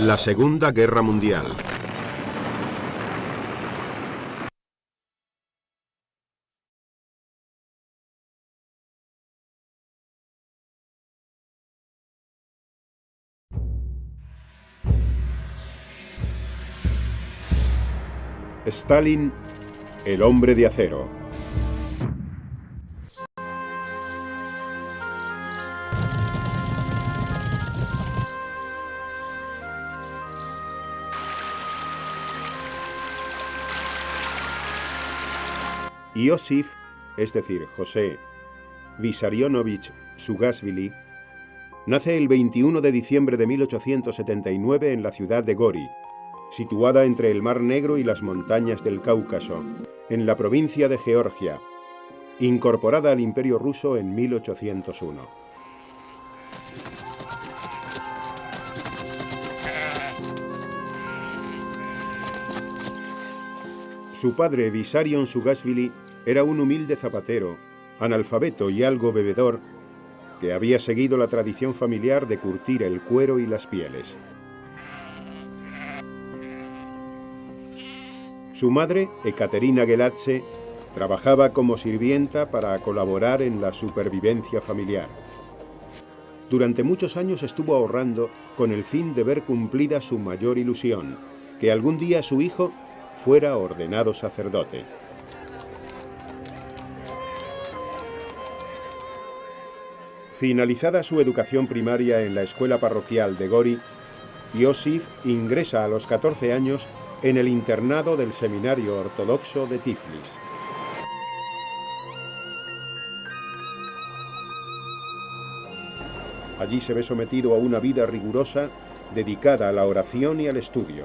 La Segunda Guerra Mundial. Stalin, el hombre de acero. Iosif, es decir, José Vissarionovich Zugashvili, nace el 21 de diciembre de 1879 en la ciudad de Gori, situada entre el Mar Negro y las montañas del Cáucaso, en la provincia de Georgia, incorporada al Imperio Ruso en 1801. Su padre, Vissarion Zugashvili, era un humilde zapatero, analfabeto y algo bebedor, que había seguido la tradición familiar de curtir el cuero y las pieles. Su madre, Ekaterina Geladze, trabajaba como sirvienta para colaborar en la supervivencia familiar. Durante muchos años estuvo ahorrando con el fin de ver cumplida su mayor ilusión, que algún día su hijo fuera ordenado sacerdote. Finalizada su educación primaria en la escuela parroquial de Gori, Iosif ingresa a los 14 años en el internado del Seminario Ortodoxo de Tiflis. Allí se ve sometido a una vida rigurosa dedicada a la oración y al estudio.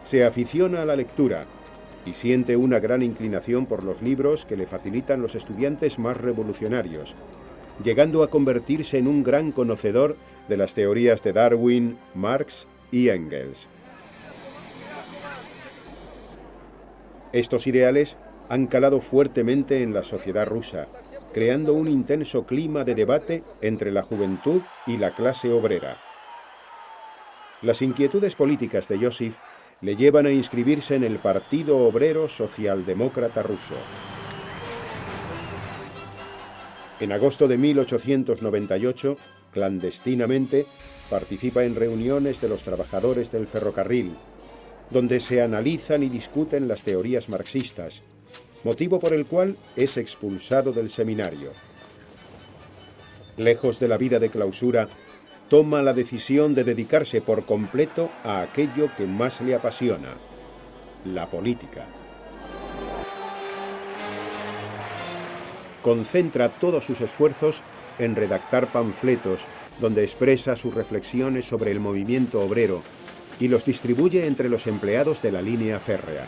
Se aficiona a la lectura y siente una gran inclinación por los libros que le facilitan los estudiantes más revolucionarios, llegando a convertirse en un gran conocedor de las teorías de Darwin, Marx y Engels. Estos ideales han calado fuertemente en la sociedad rusa, creando un intenso clima de debate entre la juventud y la clase obrera. Las inquietudes políticas de Iosif le llevan a inscribirse en el Partido Obrero Socialdemócrata Ruso. En agosto de 1898, clandestinamente, participa en reuniones de los trabajadores del ferrocarril, donde se analizan y discuten las teorías marxistas, motivo por el cual es expulsado del seminario. Lejos de la vida de clausura, toma la decisión de dedicarse por completo a aquello que más le apasiona, la política. Concentra todos sus esfuerzos en redactar panfletos donde expresa sus reflexiones sobre el movimiento obrero y los distribuye entre los empleados de la línea férrea.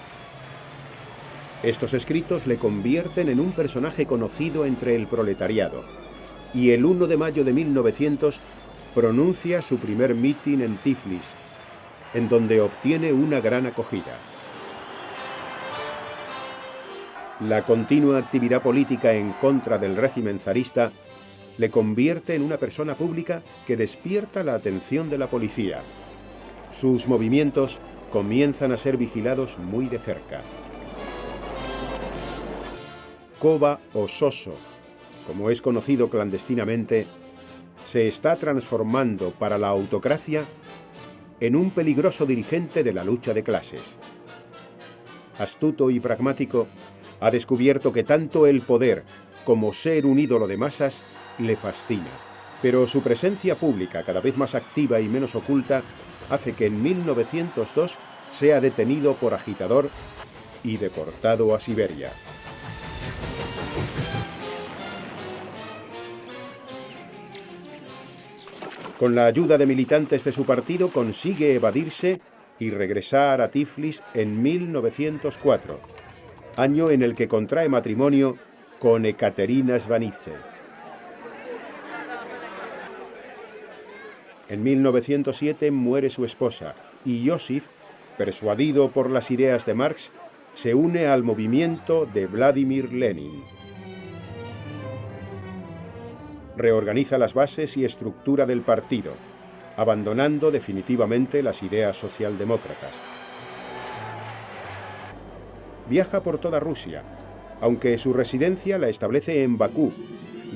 Estos escritos le convierten en un personaje conocido entre el proletariado, y el 1 de mayo de 1900 pronuncia su primer mitin en Tiflis, en donde obtiene una gran acogida. La continua actividad política en contra del régimen zarista le convierte en una persona pública que despierta la atención de la policía. Sus movimientos comienzan a ser vigilados muy de cerca. Koba o Soso, como es conocido clandestinamente, se está transformando para la autocracia en un peligroso dirigente de la lucha de clases. Astuto y pragmático, ha descubierto que tanto el poder como ser un ídolo de masas le fascina. Pero su presencia pública, cada vez más activa y menos oculta, hace que en 1902 sea detenido por agitador y deportado a Siberia. Con la ayuda de militantes de su partido consigue evadirse y regresar a Tiflis en 1904, año en el que contrae matrimonio con Ekaterina Svanidze. En 1907 muere su esposa y Iosif, persuadido por las ideas de Marx, se une al movimiento de Vladimir Lenin. Reorganiza las bases y estructura del partido, abandonando definitivamente las ideas socialdemócratas. Viaja por toda Rusia, aunque su residencia la establece en Bakú,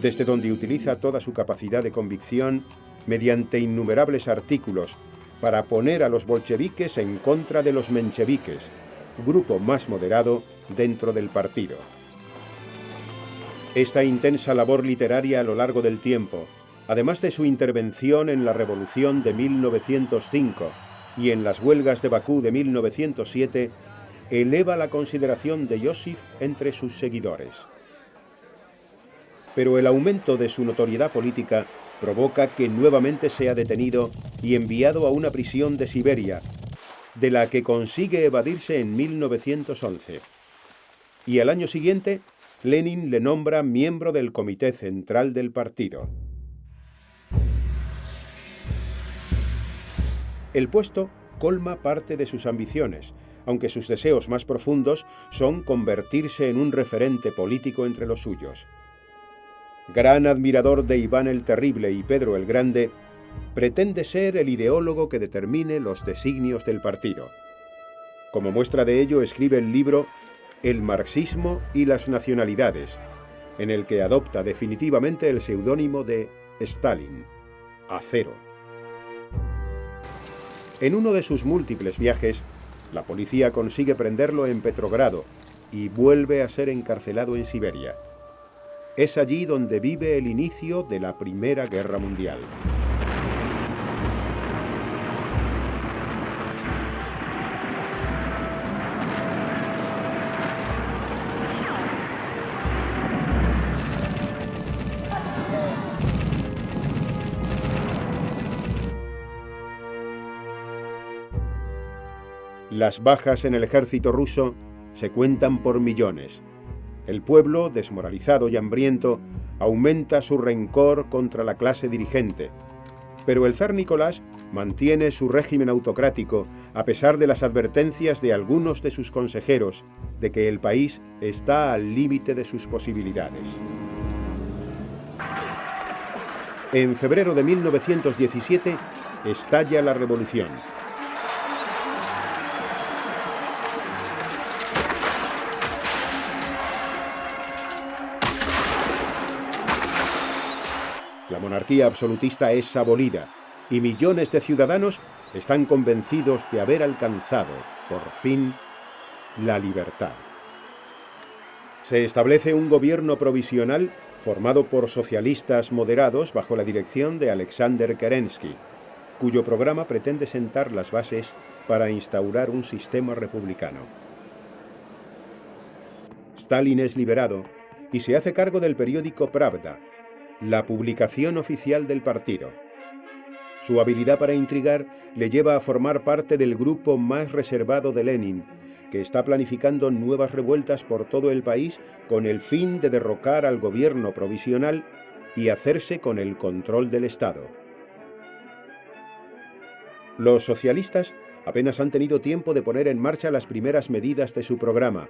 desde donde utiliza toda su capacidad de convicción mediante innumerables artículos para poner a los bolcheviques en contra de los mencheviques, grupo más moderado dentro del partido. Esta intensa labor literaria a lo largo del tiempo, además de su intervención en la Revolución de 1905 y en las huelgas de Bakú de 1907, eleva la consideración de Iósif entre sus seguidores. Pero el aumento de su notoriedad política provoca que nuevamente sea detenido y enviado a una prisión de Siberia, de la que consigue evadirse en 1911. Y al año siguiente, Lenin le nombra miembro del Comité Central del partido. El puesto colma parte de sus ambiciones, aunque sus deseos más profundos son convertirse en un referente político entre los suyos. Gran admirador de Iván el Terrible y Pedro el Grande, pretende ser el ideólogo que determine los designios del partido. Como muestra de ello, escribe el libro El marxismo y las nacionalidades, en el que adopta definitivamente el seudónimo de Stalin, Acero. En uno de sus múltiples viajes, la policía consigue prenderlo en Petrogrado y vuelve a ser encarcelado en Siberia. Es allí donde vive el inicio de la Primera Guerra Mundial. Las bajas en el ejército ruso se cuentan por millones. El pueblo, desmoralizado y hambriento, aumenta su rencor contra la clase dirigente. Pero el zar Nicolás mantiene su régimen autocrático a pesar de las advertencias de algunos de sus consejeros de que el país está al límite de sus posibilidades. En febrero de 1917 estalla la revolución. La monarquía absolutista es abolida y millones de ciudadanos están convencidos de haber alcanzado, por fin, la libertad. Se establece un gobierno provisional formado por socialistas moderados bajo la dirección de Alexander Kerensky, cuyo programa pretende sentar las bases para instaurar un sistema republicano. Stalin es liberado y se hace cargo del periódico Pravda, la publicación oficial del partido. Su habilidad para intrigar le lleva a formar parte del grupo más reservado de Lenin, que está planificando nuevas revueltas por todo el país con el fin de derrocar al gobierno provisional y hacerse con el control del Estado. Los socialistas apenas han tenido tiempo de poner en marcha las primeras medidas de su programa,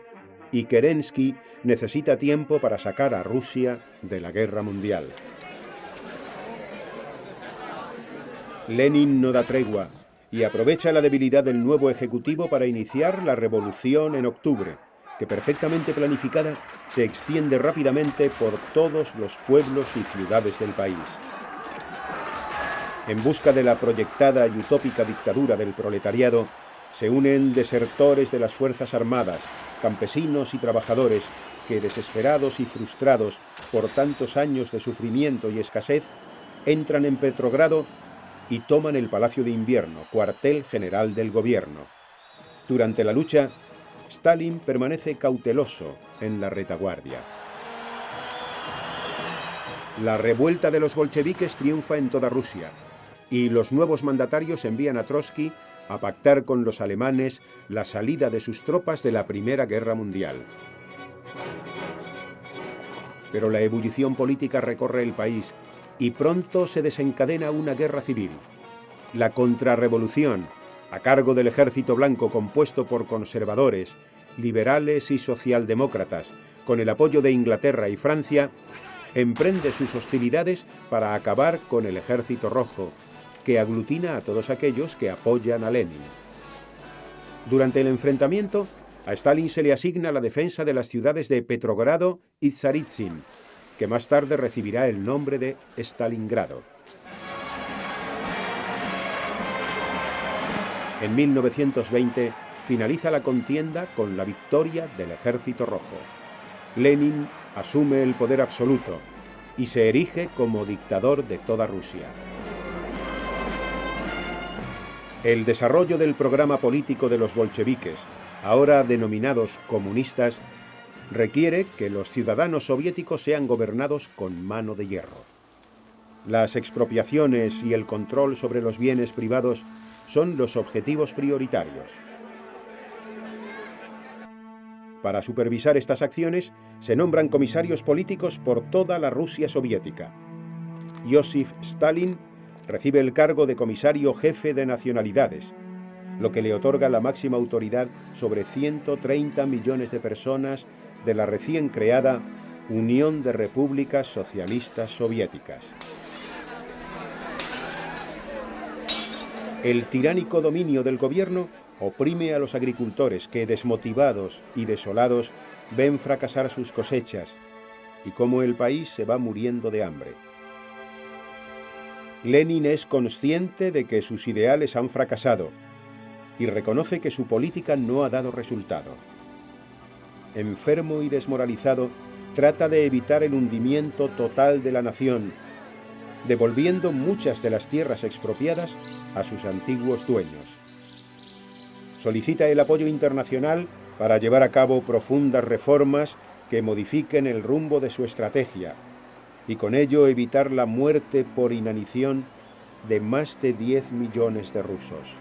y Kerensky necesita tiempo para sacar a Rusia de la guerra mundial. Lenin no da tregua y aprovecha la debilidad del nuevo ejecutivo para iniciar la revolución en octubre, que perfectamente planificada se extiende rápidamente por todos los pueblos y ciudades del país. En busca de la proyectada y utópica dictadura del proletariado, se unen desertores de las Fuerzas Armadas, campesinos y trabajadores que, desesperados y frustrados por tantos años de sufrimiento y escasez, entran en Petrogrado y toman el Palacio de Invierno, cuartel general del gobierno. Durante la lucha, Stalin permanece cauteloso en la retaguardia. La revuelta de los bolcheviques triunfa en toda Rusia, y los nuevos mandatarios envían a Trotsky a pactar con los alemanes la salida de sus tropas de la Primera Guerra Mundial. Pero la ebullición política recorre el país y pronto se desencadena una guerra civil. La contrarrevolución, a cargo del Ejército Blanco compuesto por conservadores, liberales y socialdemócratas, con el apoyo de Inglaterra y Francia, emprende sus hostilidades para acabar con el Ejército Rojo, que aglutina a todos aquellos que apoyan a Lenin. Durante el enfrentamiento, a Stalin se le asigna la defensa de las ciudades de Petrogrado y Tsaritsyn, que más tarde recibirá el nombre de Stalingrado. En 1920 finaliza la contienda con la victoria del Ejército Rojo. Lenin asume el poder absoluto y se erige como dictador de toda Rusia. El desarrollo del programa político de los bolcheviques, ahora denominados comunistas, requiere que los ciudadanos soviéticos sean gobernados con mano de hierro. Las expropiaciones y el control sobre los bienes privados son los objetivos prioritarios. Para supervisar estas acciones, se nombran comisarios políticos por toda la Rusia soviética. Joseph Stalin recibe el cargo de comisario jefe de nacionalidades, lo que le otorga la máxima autoridad sobre 130 millones de personas de la recién creada Unión de Repúblicas Socialistas Soviéticas. El tiránico dominio del gobierno oprime a los agricultores que, desmotivados y desolados, ven fracasar sus cosechas y cómo el país se va muriendo de hambre. Lenin es consciente de que sus ideales han fracasado y reconoce que su política no ha dado resultado. Enfermo y desmoralizado, trata de evitar el hundimiento total de la nación, devolviendo muchas de las tierras expropiadas a sus antiguos dueños. Solicita el apoyo internacional para llevar a cabo profundas reformas que modifiquen el rumbo de su estrategia y con ello evitar la muerte por inanición de más de 10 millones de rusos.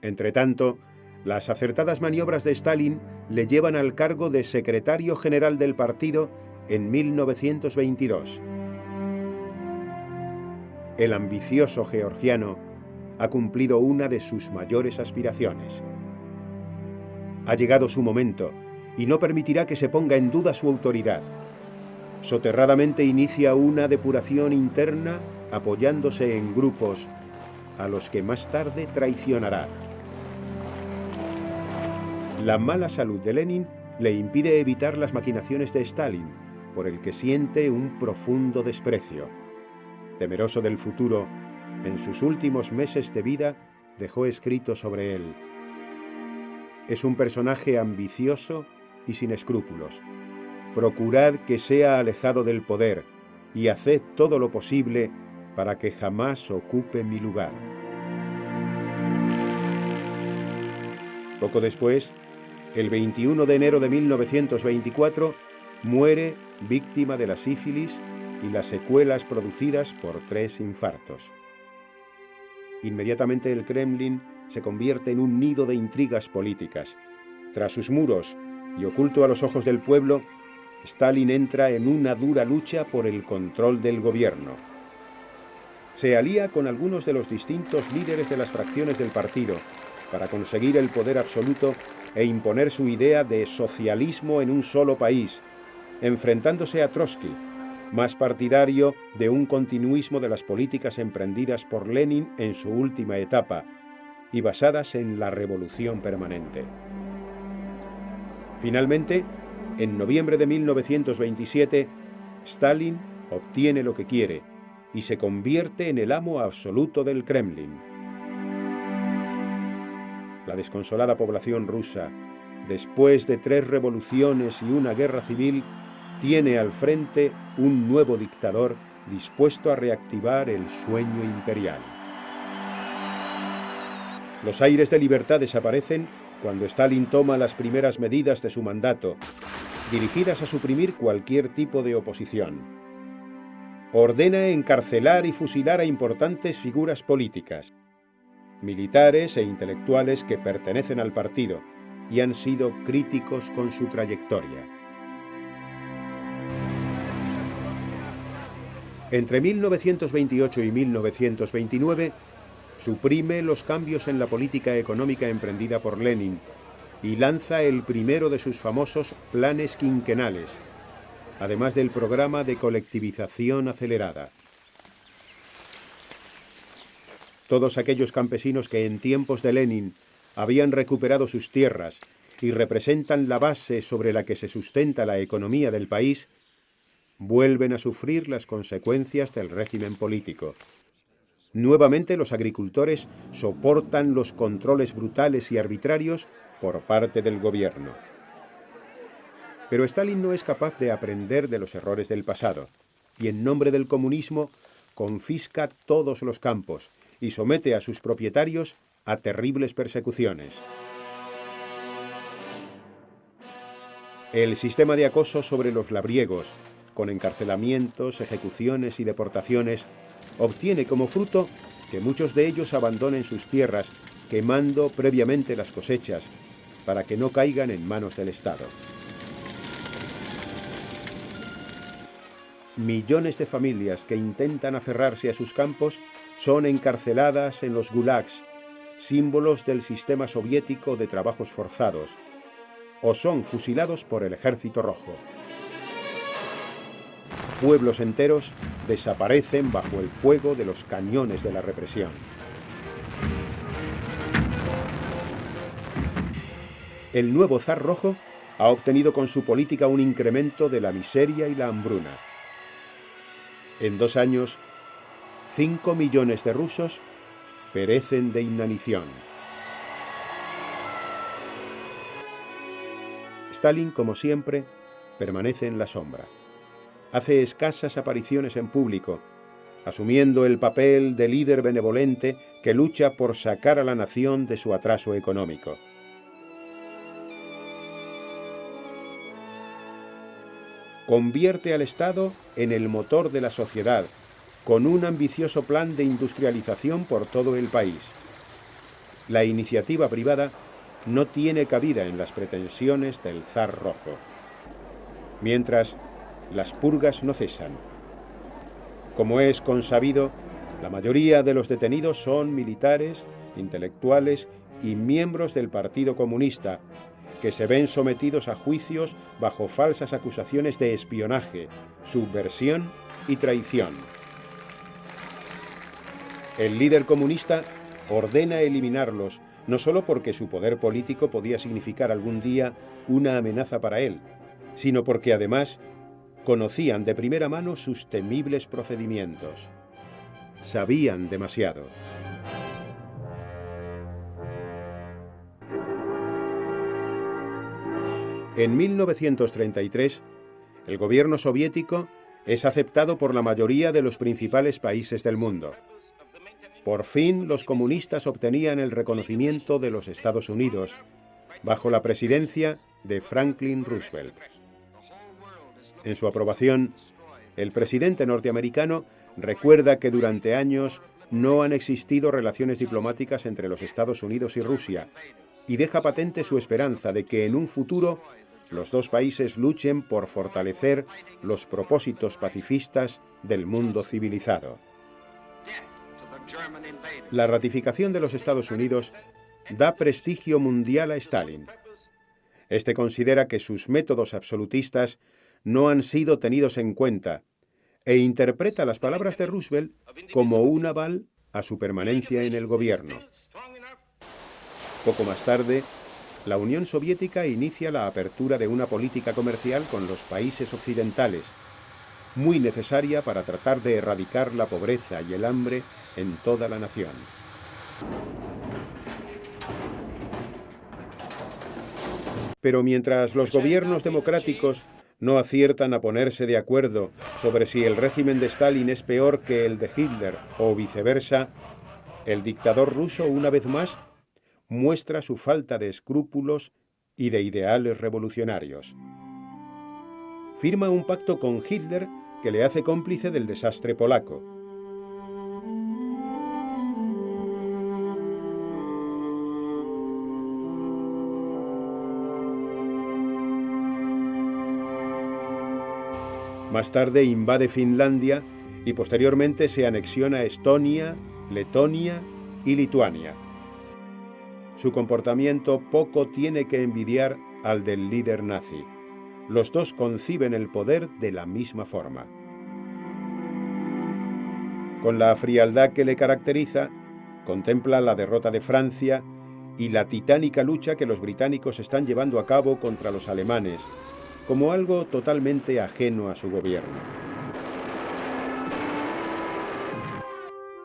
Entretanto, las acertadas maniobras de Stalin le llevan al cargo de secretario general del partido en 1922. El ambicioso georgiano ha cumplido una de sus mayores aspiraciones. Ha llegado su momento y no permitirá que se ponga en duda su autoridad. Soterradamente inicia una depuración interna apoyándose en grupos a los que más tarde traicionará. La mala salud de Lenin le impide evitar las maquinaciones de Stalin, por el que siente un profundo desprecio. Temeroso del futuro, en sus últimos meses de vida dejó escrito sobre él: es un personaje ambicioso y sin escrúpulos. Procurad que sea alejado del poder y haced todo lo posible para que jamás ocupe mi lugar. Poco después, el 21 de enero de 1924, muere víctima de la sífilis y las secuelas producidas por 3 infartos. Inmediatamente el Kremlin se convierte en un nido de intrigas políticas. Tras sus muros y oculto a los ojos del pueblo, Stalin entra en una dura lucha por el control del gobierno. Se alía con algunos de los distintos líderes de las fracciones del partido para conseguir el poder absoluto e imponer su idea de socialismo en un solo país, enfrentándose a Trotsky, más partidario de un continuismo de las políticas emprendidas por Lenin en su última etapa y basadas en la revolución permanente. Finalmente, en noviembre de 1927, Stalin obtiene lo que quiere y se convierte en el amo absoluto del Kremlin. La desconsolada población rusa, después de 3 revoluciones y una guerra civil, tiene al frente un nuevo dictador dispuesto a reactivar el sueño imperial. Los aires de libertad desaparecen cuando Stalin toma las primeras medidas de su mandato, dirigidas a suprimir cualquier tipo de oposición. Ordena encarcelar y fusilar a importantes figuras políticas, militares e intelectuales que pertenecen al partido y han sido críticos con su trayectoria. Entre 1928 y 1929, suprime los cambios en la política económica emprendida por Lenin y lanza el primero de sus famosos planes quinquenales, además del programa de colectivización acelerada. Todos aquellos campesinos que en tiempos de Lenin habían recuperado sus tierras y representan la base sobre la que se sustenta la economía del país, vuelven a sufrir las consecuencias del régimen político. Nuevamente los agricultores soportan los controles brutales y arbitrarios por parte del gobierno. Pero Stalin no es capaz de aprender de los errores del pasado y en nombre del comunismo confisca todos los campos y somete a sus propietarios a terribles persecuciones. El sistema de acoso sobre los labriegos, con encarcelamientos, ejecuciones y deportaciones, obtiene como fruto que muchos de ellos abandonen sus tierras, quemando previamente las cosechas, para que no caigan en manos del Estado. Millones de familias que intentan aferrarse a sus campos son encarceladas en los gulags, símbolos del sistema soviético de trabajos forzados, o son fusilados por el Ejército Rojo. Pueblos enteros desaparecen bajo el fuego de los cañones de la represión. El nuevo zar rojo ha obtenido con su política un incremento de la miseria y la hambruna. En 2 años, 5 millones de rusos perecen de inanición. Stalin, como siempre, permanece en la sombra. Hace escasas apariciones en público, asumiendo el papel de líder benevolente que lucha por sacar a la nación de su atraso económico. Convierte al Estado en el motor de la sociedad, con un ambicioso plan de industrialización por todo el país. La iniciativa privada no tiene cabida en las pretensiones del zar rojo. Mientras, las purgas no cesan. Como es consabido, la mayoría de los detenidos son militares, intelectuales y miembros del Partido Comunista, que se ven sometidos a juicios bajo falsas acusaciones de espionaje, subversión y traición. El líder comunista ordena eliminarlos, no solo porque su poder político podía significar algún día una amenaza para él, sino porque además conocían de primera mano sus temibles procedimientos. Sabían demasiado. En 1933, el gobierno soviético es aceptado por la mayoría de los principales países del mundo. Por fin, los comunistas obtenían el reconocimiento de los Estados Unidos, bajo la presidencia de Franklin Roosevelt. En su aprobación, el presidente norteamericano recuerda que durante años no han existido relaciones diplomáticas entre los Estados Unidos y Rusia, y deja patente su esperanza de que en un futuro los dos países luchen por fortalecer los propósitos pacifistas del mundo civilizado. La ratificación de los Estados Unidos da prestigio mundial a Stalin. Este considera que sus métodos absolutistas no han sido tenidos en cuenta e interpreta las palabras de Roosevelt como un aval a su permanencia en el gobierno. Poco más tarde, la Unión Soviética inicia la apertura de una política comercial con los países occidentales, muy necesaria para tratar de erradicar la pobreza y el hambre en toda la nación. Pero mientras los gobiernos democráticos no aciertan a ponerse de acuerdo sobre si el régimen de Stalin es peor que el de Hitler o viceversa, el dictador ruso, una vez más, muestra su falta de escrúpulos y de ideales revolucionarios. Firma un pacto con Hitler que le hace cómplice del desastre polaco. Más tarde invade Finlandia y posteriormente se anexiona Estonia, Letonia y Lituania. Su comportamiento poco tiene que envidiar al del líder nazi. Los dos conciben el poder de la misma forma. Con la frialdad que le caracteriza, Contempla la derrota de Francia y la titánica lucha que los británicos están llevando a cabo contra los alemanes, como algo totalmente ajeno a su gobierno.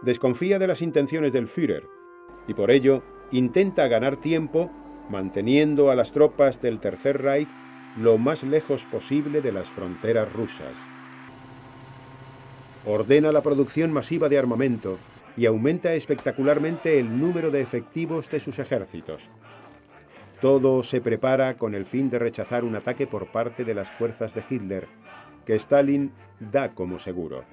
Desconfía de las intenciones del Führer y por ello intenta ganar tiempo manteniendo a las tropas del Tercer Reich lo más lejos posible de las fronteras rusas. Ordena la producción masiva de armamento y aumenta espectacularmente el número de efectivos de sus ejércitos. Todo se prepara con el fin de rechazar un ataque por parte de las fuerzas de Hitler, que Stalin da como seguro.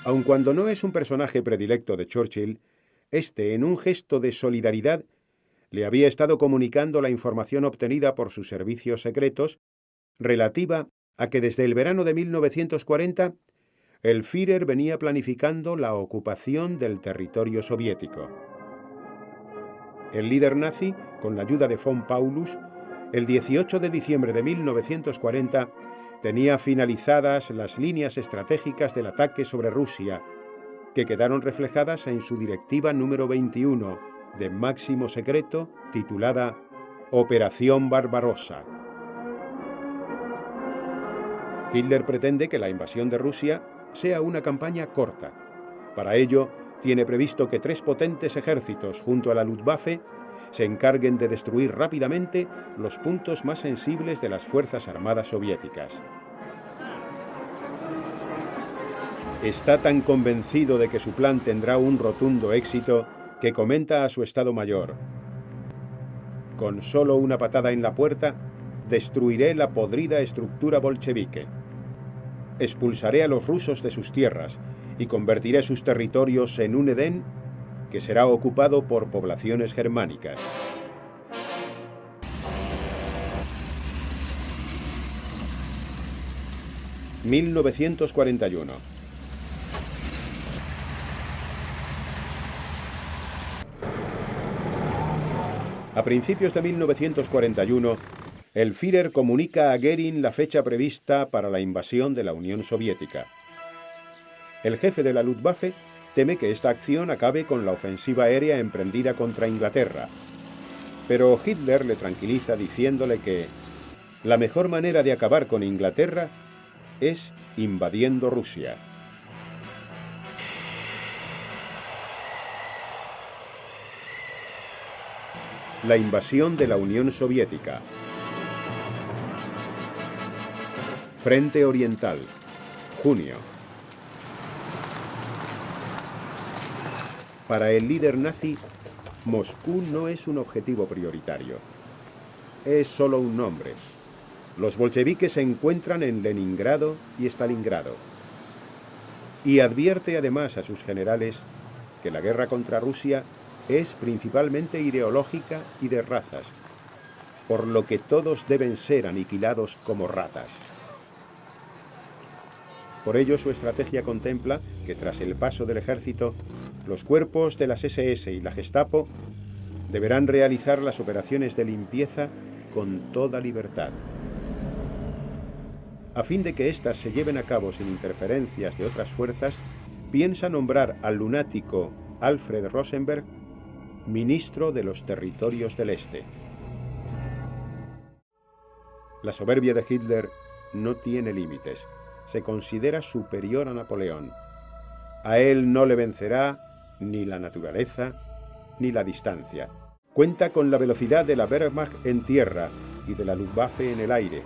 Aun cuando no es un personaje predilecto de Churchill, este, en un gesto de solidaridad, le había estado comunicando la información obtenida por sus servicios secretos relativa a que desde el verano de 1940 el Führer venía planificando la ocupación del territorio soviético. El líder nazi, con la ayuda de von Paulus, el 18 de diciembre de 1940 tenía finalizadas las líneas estratégicas del ataque sobre Rusia, que quedaron reflejadas en su directiva número 21, de máximo secreto, titulada Operación Barbarossa. Hitler pretende que la invasión de Rusia sea una campaña corta. Para ello, tiene previsto que 3 potentes ejércitos junto a la Luftwaffe se encarguen de destruir rápidamente los puntos más sensibles de las Fuerzas Armadas soviéticas. Está tan convencido de que su plan tendrá un rotundo éxito que comenta a su Estado Mayor: con solo una patada en la puerta, destruiré la podrida estructura bolchevique. Expulsaré a los rusos de sus tierras y convertiré sus territorios en un Edén que será ocupado por poblaciones germánicas. (1941) A principios de 1941, el Führer comunica a Goering la fecha prevista para la invasión de la Unión Soviética. El jefe de la Luftwaffe teme que esta acción acabe con la ofensiva aérea emprendida contra Inglaterra, pero Hitler le tranquiliza diciéndole que la mejor manera de acabar con Inglaterra es invadiendo Rusia. La invasión de la Unión Soviética. Frente Oriental, junio. Para el líder nazi, Moscú no es un objetivo prioritario. Es solo un nombre. Los bolcheviques se encuentran en Leningrado y Stalingrado. Y advierte además a sus generales que la guerra contra Rusia es principalmente ideológica y de razas, por lo que todos deben ser aniquilados como ratas. Por ello, su estrategia contempla que tras el paso del ejército, los cuerpos de las SS y la Gestapo deberán realizar las operaciones de limpieza con toda libertad. A fin de que éstas se lleven a cabo sin interferencias de otras fuerzas, piensa nombrar al lunático Alfred Rosenberg ministro de los territorios del Este. La soberbia de Hitler no tiene límites. Se considera superior a Napoleón. A él no le vencerá ni la naturaleza ni la distancia. Cuenta con la velocidad de la Wehrmacht en tierra y de la Luftwaffe en el aire,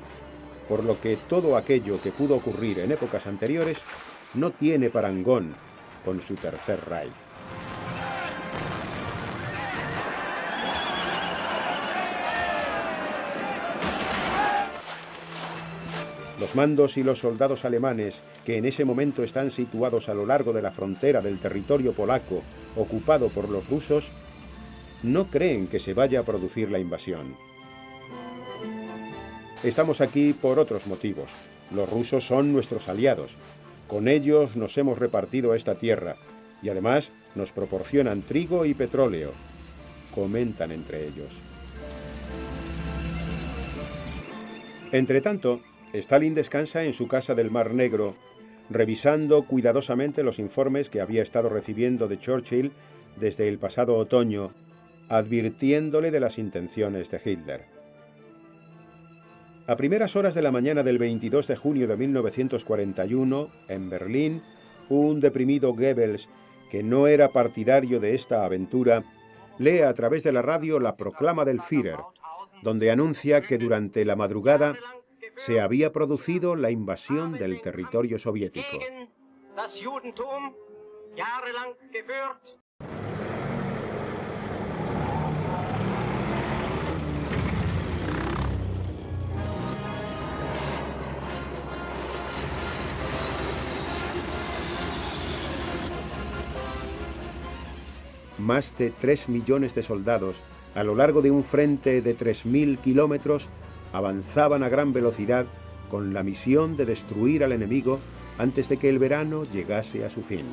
por lo que todo aquello que pudo ocurrir en épocas anteriores no tiene parangón con su Tercer Reich. Los mandos y los soldados alemanes, que en ese momento están situados a lo largo de la frontera del territorio polaco ocupado por los rusos, no creen que se vaya a producir la invasión. Estamos aquí por otros motivos. Los rusos son nuestros aliados. Con ellos nos hemos repartido esta tierra y además nos proporcionan trigo y petróleo, comentan entre ellos. Entretanto, Stalin descansa en su casa del Mar Negro, revisando cuidadosamente los informes que había estado recibiendo de Churchill desde el pasado otoño, advirtiéndole de las intenciones de Hitler. A primeras horas de la mañana del 22 de junio de 1941, en Berlín, un deprimido Goebbels, que no era partidario de esta aventura, lee a través de la radio la proclama del Führer, donde anuncia que durante la madrugada se había producido la invasión del territorio soviético. Más de 3 millones de soldados, a lo largo de un frente de 3.000 kilómetros, avanzaban a gran velocidad con la misión de destruir al enemigo antes de que el verano llegase a su fin.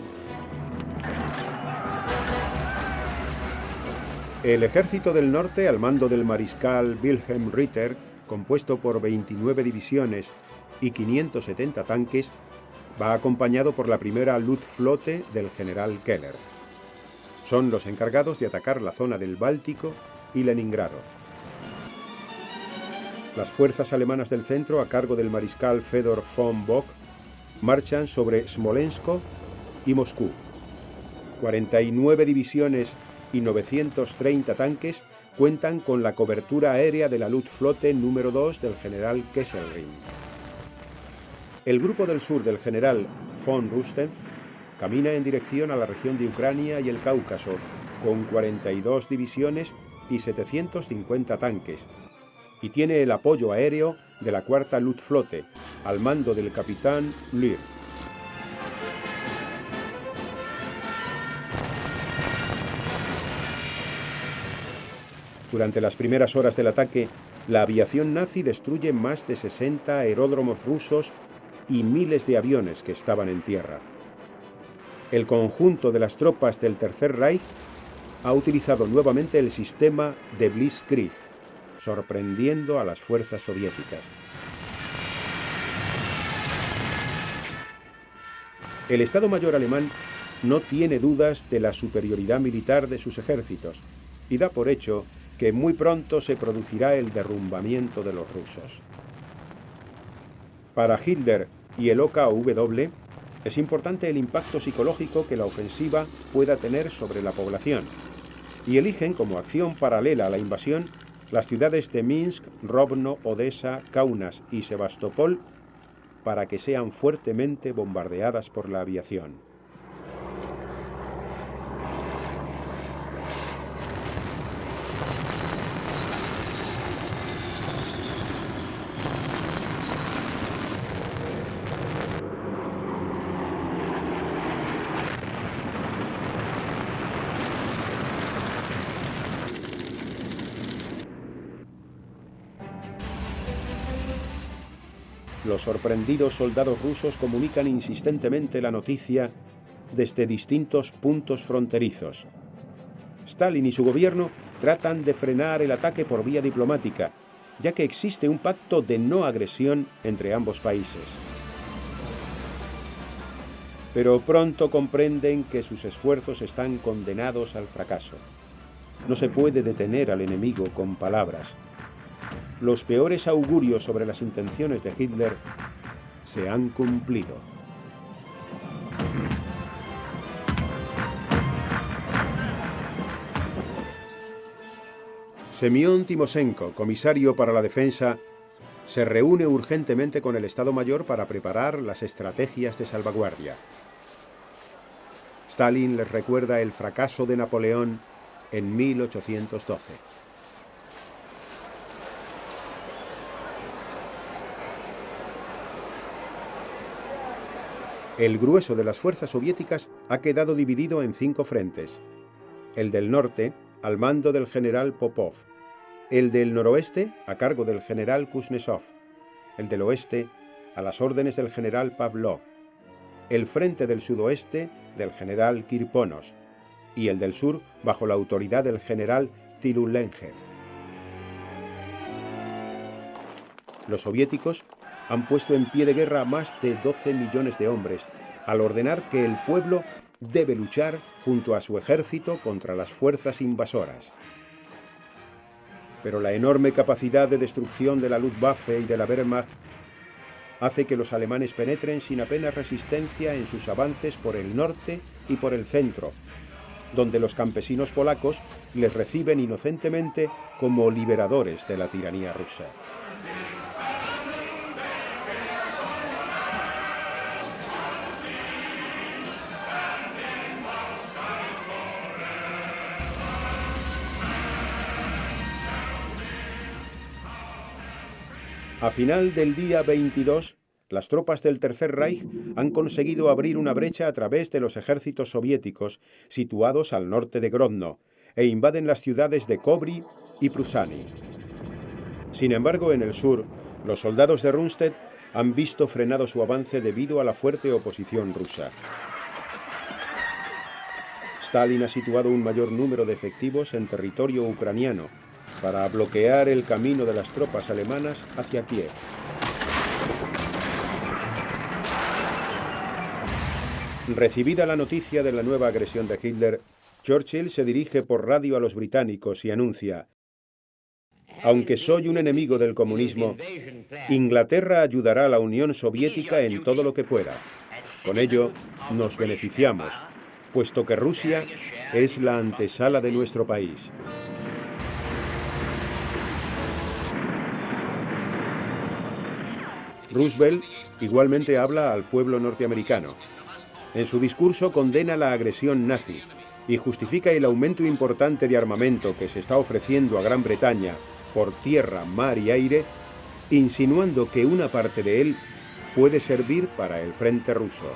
El ejército del norte, al mando del mariscal Wilhelm Ritter, compuesto por 29 divisiones y 570 tanques, va acompañado por la primera Luftflotte del general Keller. Son los encargados de atacar la zona del Báltico y Leningrado. Las fuerzas alemanas del centro, a cargo del mariscal Fedor von Bock, marchan sobre Smolensk y Moscú. 49 divisiones y 930 tanques cuentan con la cobertura aérea de la Luftflotte número 2 del general Kesselring. El grupo del sur del general von Rundstedt camina en dirección a la región de Ucrania y el Cáucaso, con 42 divisiones y 750 tanques, y tiene el apoyo aéreo de la cuarta Luftflotte, al mando del capitán Lehr. Durante las primeras horas del ataque, la aviación nazi destruye más de 60 aeródromos rusos y miles de aviones que estaban en tierra. El conjunto de las tropas del Tercer Reich ha utilizado nuevamente el sistema de Blitzkrieg, sorprendiendo a las fuerzas soviéticas. El Estado Mayor alemán no tiene dudas de la superioridad militar de sus ejércitos y da por hecho que muy pronto se producirá el derrumbamiento de los rusos. Para Hitler y el OKW, es importante el impacto psicológico que la ofensiva pueda tener sobre la población, y eligen como acción paralela a la invasión las ciudades de Minsk, Rovno, Odessa, Kaunas y Sebastopol para que sean fuertemente bombardeadas por la aviación. Los sorprendidos soldados rusos comunican insistentemente la noticia desde distintos puntos fronterizos. Stalin y su gobierno tratan de frenar el ataque por vía diplomática, ya que existe un pacto de no agresión entre ambos países. Pero pronto comprenden que sus esfuerzos están condenados al fracaso. No se puede detener al enemigo con palabras. Los peores augurios sobre las intenciones de Hitler se han cumplido. Semión Timoshenko, comisario para la defensa, se reúne urgentemente con el Estado Mayor para preparar las estrategias de salvaguardia. Stalin les recuerda el fracaso de Napoleón en 1812. El grueso de las fuerzas soviéticas ha quedado dividido en 5 frentes. El del norte, al mando del general Popov. El del noroeste, a cargo del general Kuznetsov. El del oeste, a las órdenes del general Pavlov. El frente del sudoeste, del general Kirponos. Y el del sur, bajo la autoridad del general Tirulenjev. Los soviéticos han puesto en pie de guerra a más de 12 millones de hombres, al ordenar que el pueblo debe luchar junto a su ejército contra las fuerzas invasoras. Pero la enorme capacidad de destrucción de la Luftwaffe y de la Wehrmacht hace que los alemanes penetren sin apenas resistencia en sus avances por el norte y por el centro, donde los campesinos polacos les reciben inocentemente como liberadores de la tiranía rusa. A final del día 22, las tropas del Tercer Reich han conseguido abrir una brecha a través de los ejércitos soviéticos situados al norte de Grodno e invaden las ciudades de Kobry y Prusany. Sin embargo, en el sur, los soldados de Rundstedt han visto frenado su avance debido a la fuerte oposición rusa. Stalin ha situado un mayor número de efectivos en territorio ucraniano para bloquear el camino de las tropas alemanas hacia Kiev. Recibida la noticia de la nueva agresión de Hitler, Churchill se dirige por radio a los británicos y anuncia: aunque soy un enemigo del comunismo, Inglaterra ayudará a la Unión Soviética en todo lo que pueda. Con ello, nos beneficiamos, puesto que Rusia es la antesala de nuestro país. Roosevelt igualmente habla al pueblo norteamericano. En su discurso condena la agresión nazi y justifica el aumento importante de armamento que se está ofreciendo a Gran Bretaña por tierra, mar y aire, insinuando que una parte de él puede servir para el frente ruso.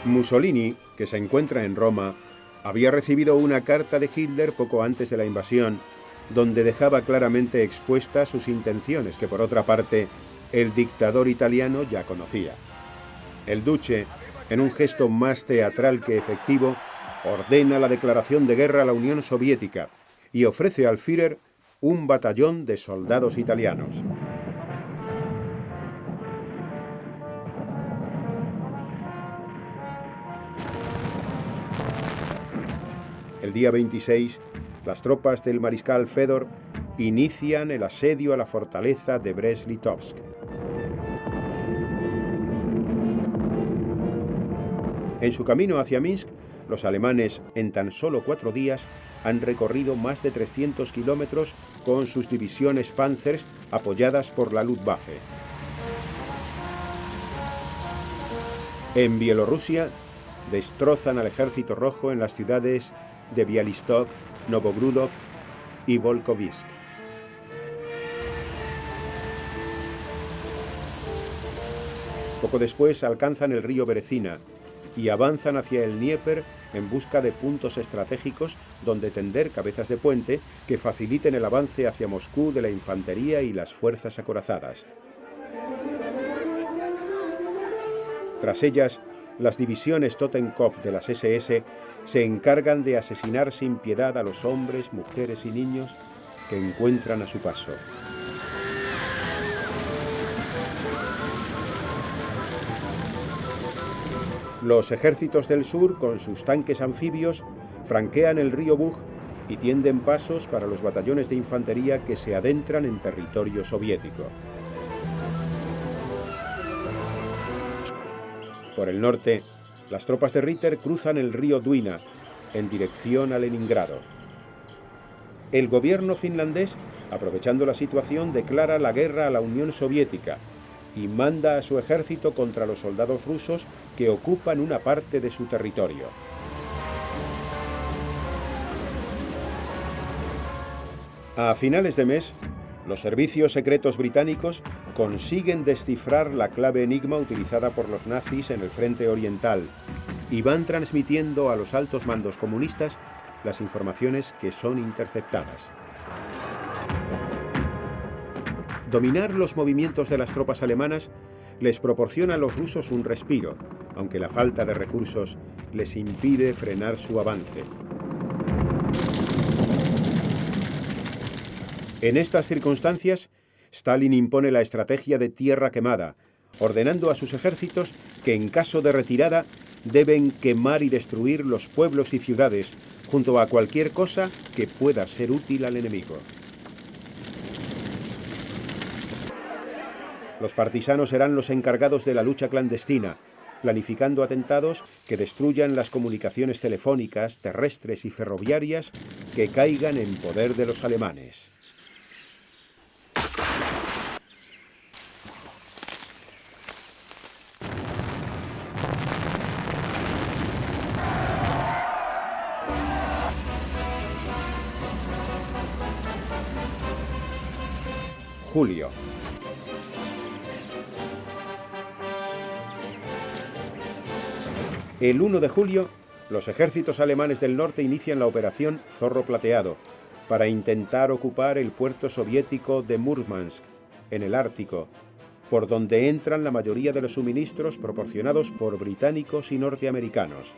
Mussolini, que se encuentra en Roma, había recibido una carta de Hitler poco antes de la invasión, donde dejaba claramente expuestas sus intenciones, que por otra parte el dictador italiano ya conocía. El duce, en un gesto más teatral que efectivo, ordena la declaración de guerra a la Unión Soviética y ofrece al Führer un batallón de soldados italianos. El día 26, las tropas del mariscal Fedor inician el asedio a la fortaleza de Brest-Litovsk. En su camino hacia Minsk, los alemanes, en tan solo 4 días, han recorrido más de 300 kilómetros con sus divisiones Panzers apoyadas por la Luftwaffe. En Bielorrusia, destrozan al ejército rojo en las ciudades de Bialystok, Novogrudok y Volkovisk. Poco después alcanzan el río Berezina y avanzan hacia el Dnieper en busca de puntos estratégicos donde tender cabezas de puente que faciliten el avance hacia Moscú de la infantería y las fuerzas acorazadas. Tras ellas, las divisiones Totenkopf de las SS se encargan de asesinar sin piedad a los hombres, mujeres y niños que encuentran a su paso. Los ejércitos del sur, con sus tanques anfibios, franquean el río Bug y tienden pasos para los batallones de infantería que se adentran en territorio soviético. Por el norte, las tropas de Ritter cruzan el río Dwina en dirección a Leningrado. El gobierno finlandés, aprovechando la situación, declara la guerra a la Unión Soviética y manda a su ejército contra los soldados rusos que ocupan una parte de su territorio. A finales de mes, los servicios secretos británicos consiguen descifrar la clave enigma utilizada por los nazis en el frente oriental y van transmitiendo a los altos mandos comunistas las informaciones que son interceptadas. Dominar los movimientos de las tropas alemanas les proporciona a los rusos un respiro, aunque la falta de recursos les impide frenar su avance. En estas circunstancias, Stalin impone la estrategia de tierra quemada, ordenando a sus ejércitos que en caso de retirada deben quemar y destruir los pueblos y ciudades, junto a cualquier cosa que pueda ser útil al enemigo. Los partisanos serán los encargados de la lucha clandestina, planificando atentados que destruyan las comunicaciones telefónicas, terrestres y ferroviarias que caigan en poder de los alemanes. Julio. El 1 de julio, los ejércitos alemanes del norte inician la operación Zorro Plateado para intentar ocupar el puerto soviético de Murmansk, en el Ártico, por donde entran la mayoría de los suministros proporcionados por británicos y norteamericanos.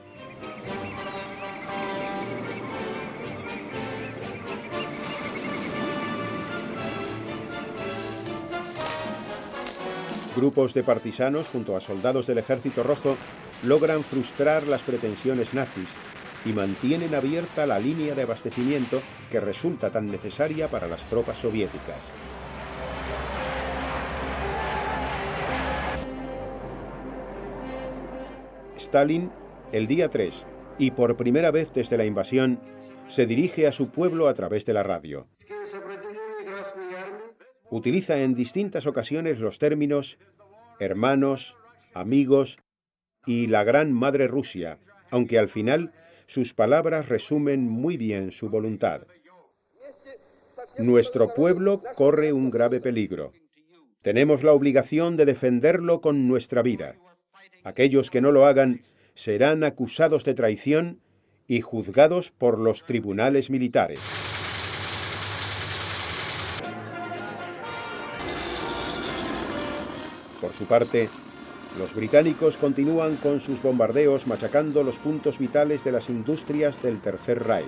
Grupos de partisanos junto a soldados del Ejército Rojo logran frustrar las pretensiones nazis y mantienen abierta la línea de abastecimiento que resulta tan necesaria para las tropas soviéticas. Stalin, el día 3, y por primera vez desde la invasión, se dirige a su pueblo a través de la radio. Utiliza en distintas ocasiones los términos hermanos, amigos y la gran madre Rusia, aunque al final sus palabras resumen muy bien su voluntad. Nuestro pueblo corre un grave peligro. Tenemos la obligación de defenderlo con nuestra vida. Aquellos que no lo hagan serán acusados de traición y juzgados por los tribunales militares. Por su parte, los británicos continúan con sus bombardeos machacando los puntos vitales de las industrias del Tercer Reich.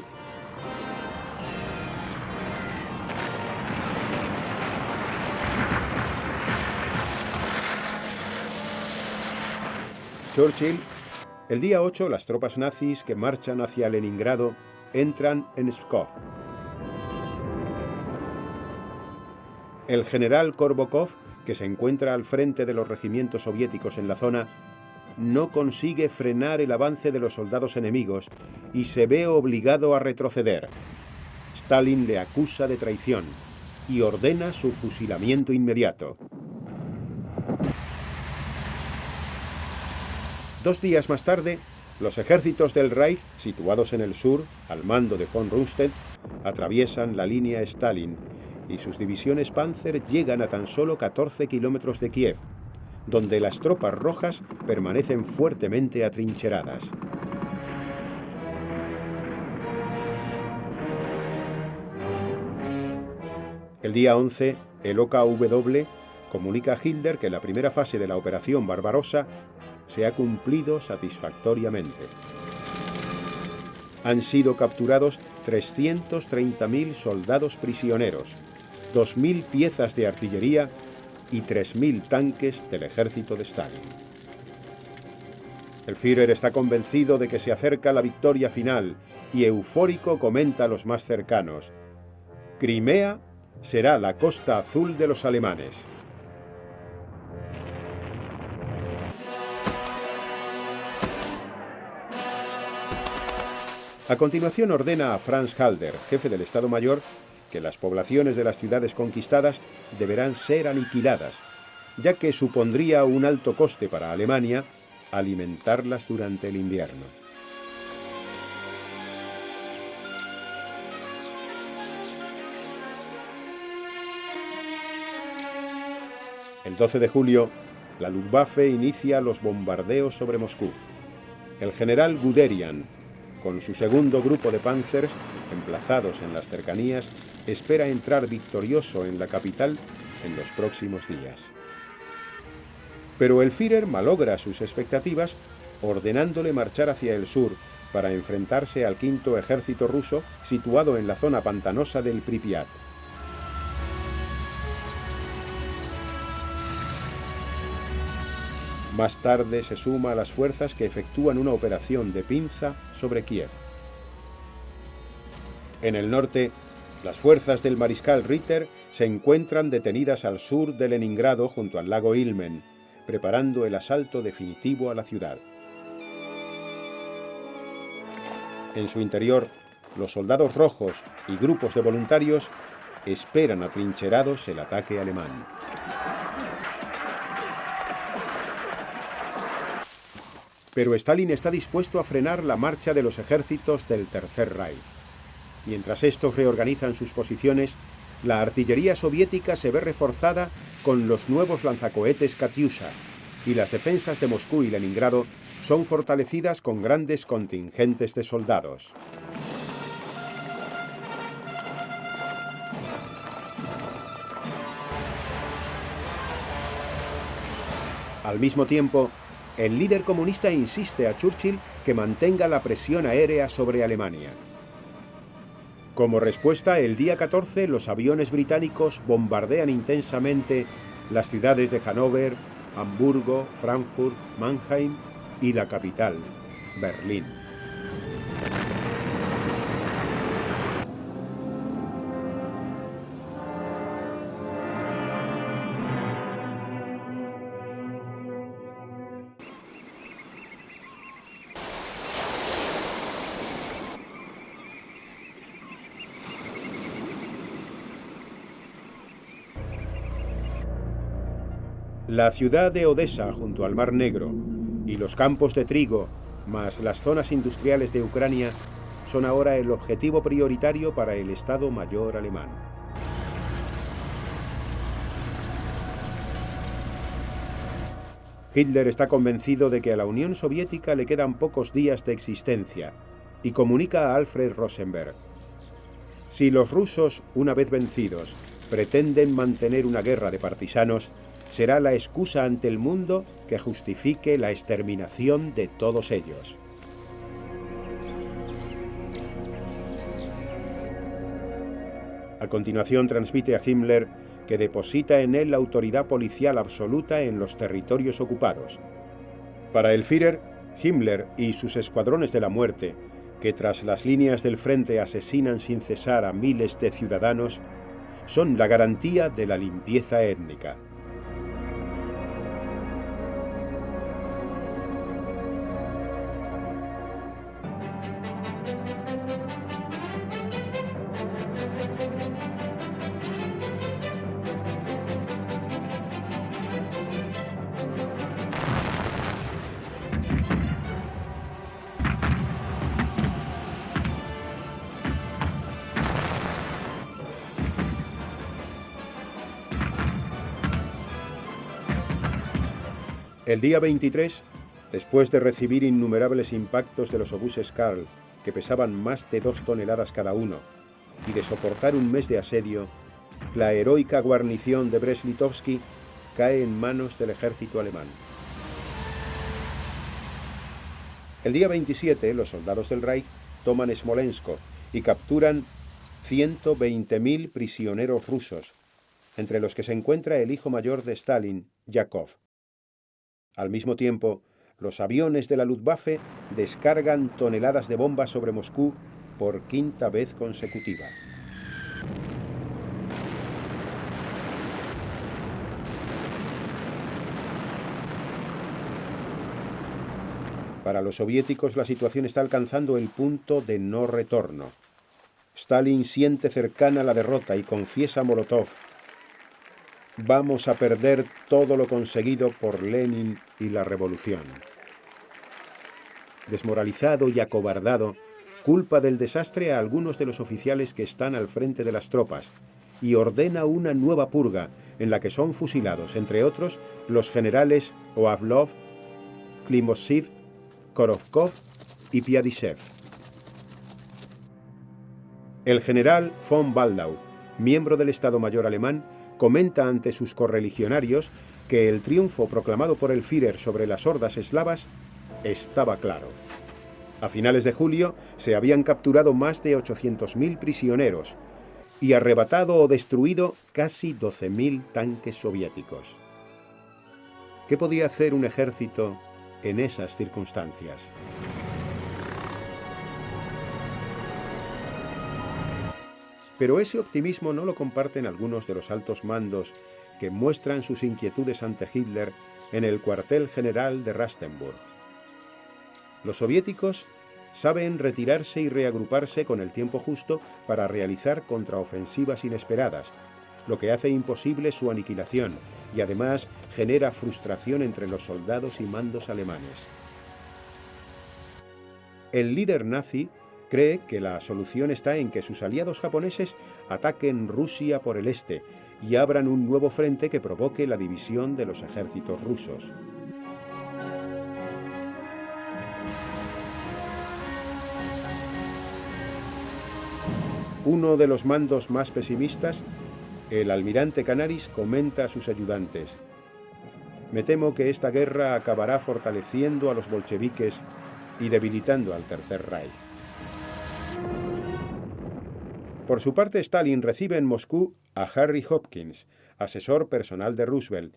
Churchill. El día 8, las tropas nazis que marchan hacia Leningrado entran en Pskov. El general Korbokov, que se encuentra al frente de los regimientos soviéticos en la zona, no consigue frenar el avance de los soldados enemigos y se ve obligado a retroceder. Stalin le acusa de traición y ordena su fusilamiento inmediato. 2 días más tarde, los ejércitos del Reich, situados en el sur, al mando de von Rundstedt, atraviesan la línea Stalin y sus divisiones Panzer llegan a tan solo 14 kilómetros de Kiev, donde las tropas rojas permanecen fuertemente atrincheradas. El día 11, el OKW comunica a Hitler que la primera fase de la Operación Barbarossa se ha cumplido satisfactoriamente. Han sido capturados 330.000 soldados prisioneros, 2.000 piezas de artillería y 3.000 tanques del ejército de Stalin. El Führer está convencido de que se acerca la victoria final y eufórico comenta a los más cercanos: Crimea será la costa azul de los alemanes. A continuación ordena a Franz Halder, jefe del Estado Mayor, que las poblaciones de las ciudades conquistadas deberán ser aniquiladas, ya que supondría un alto coste para Alemania alimentarlas durante el invierno. El 12 de julio, la Luftwaffe inicia los bombardeos sobre Moscú. El general Guderian, con su segundo grupo de panzers, emplazados en las cercanías, espera entrar victorioso en la capital en los próximos días. Pero el Führer malogra sus expectativas ordenándole marchar hacia el sur para enfrentarse al quinto ejército ruso situado en la zona pantanosa del Pripyat. Más tarde se suma a las fuerzas que efectúan una operación de pinza sobre Kiev. En el norte, las fuerzas del mariscal Ritter se encuentran detenidas al sur de Leningrado junto al lago Ilmen, preparando el asalto definitivo a la ciudad. En su interior, los soldados rojos y grupos de voluntarios esperan atrincherados el ataque alemán. Pero Stalin está dispuesto a frenar la marcha de los ejércitos del Tercer Reich. Mientras estos reorganizan sus posiciones, la artillería soviética se ve reforzada con los nuevos lanzacohetes Katyusha, y las defensas de Moscú y Leningrado son fortalecidas con grandes contingentes de soldados. Al mismo tiempo, el líder comunista insiste a Churchill que mantenga la presión aérea sobre Alemania. Como respuesta, el día 14 los aviones británicos bombardean intensamente las ciudades de Hannover, Hamburgo, Frankfurt, Mannheim y la capital, Berlín. La ciudad de Odessa, junto al Mar Negro, y los campos de trigo, más las zonas industriales de Ucrania, son ahora el objetivo prioritario para el Estado Mayor alemán. Hitler está convencido de que a la Unión Soviética le quedan pocos días de existencia y comunica a Alfred Rosenberg: si los rusos, una vez vencidos, pretenden mantener una guerra de partisanos, será la excusa ante el mundo que justifique la exterminación de todos ellos. A continuación transmite a Himmler que deposita en él la autoridad policial absoluta en los territorios ocupados. Para el Führer, Himmler y sus escuadrones de la muerte, que tras las líneas del frente asesinan sin cesar a miles de ciudadanos, son la garantía de la limpieza étnica. El día 23, después de recibir innumerables impactos de los obuses Karl, que pesaban más de 2 toneladas cada uno, y de soportar un mes de asedio, la heroica guarnición de Brest-Litovsk cae en manos del ejército alemán. El día 27, los soldados del Reich toman Smolensk y capturan 120.000 prisioneros rusos, entre los que se encuentra el hijo mayor de Stalin, Yakov. Al mismo tiempo, los aviones de la Luftwaffe descargan toneladas de bombas sobre Moscú por 5ª vez consecutiva. Para los soviéticos la situación está alcanzando el punto de no retorno. Stalin siente cercana la derrota y confiesa a Molotov: vamos a perder todo lo conseguido por Lenin y la revolución. Desmoralizado y acobardado, culpa del desastre a algunos de los oficiales que están al frente de las tropas y ordena una nueva purga en la que son fusilados, entre otros, los generales Oavlov, Klimosiv, Korovkov y Piadisev. El general von Waldau, miembro del Estado Mayor alemán, comenta ante sus correligionarios que el triunfo proclamado por el Führer sobre las hordas eslavas estaba claro. A finales de julio se habían capturado más de 800.000 prisioneros y arrebatado o destruido casi 12.000 tanques soviéticos. ¿Qué podía hacer un ejército en esas circunstancias? Pero ese optimismo no lo comparten algunos de los altos mandos que muestran sus inquietudes ante Hitler en el cuartel general de Rastenburg. Los soviéticos saben retirarse y reagruparse con el tiempo justo para realizar contraofensivas inesperadas, lo que hace imposible su aniquilación y además genera frustración entre los soldados y mandos alemanes. El líder nazi cree que la solución está en que sus aliados japoneses ataquen Rusia por el este y abran un nuevo frente que provoque la división de los ejércitos rusos. Uno de los mandos más pesimistas, el almirante Canaris, comenta a sus ayudantes: «Me temo que esta guerra acabará fortaleciendo a los bolcheviques y debilitando al Tercer Reich». Por su parte, Stalin recibe en Moscú a Harry Hopkins, asesor personal de Roosevelt,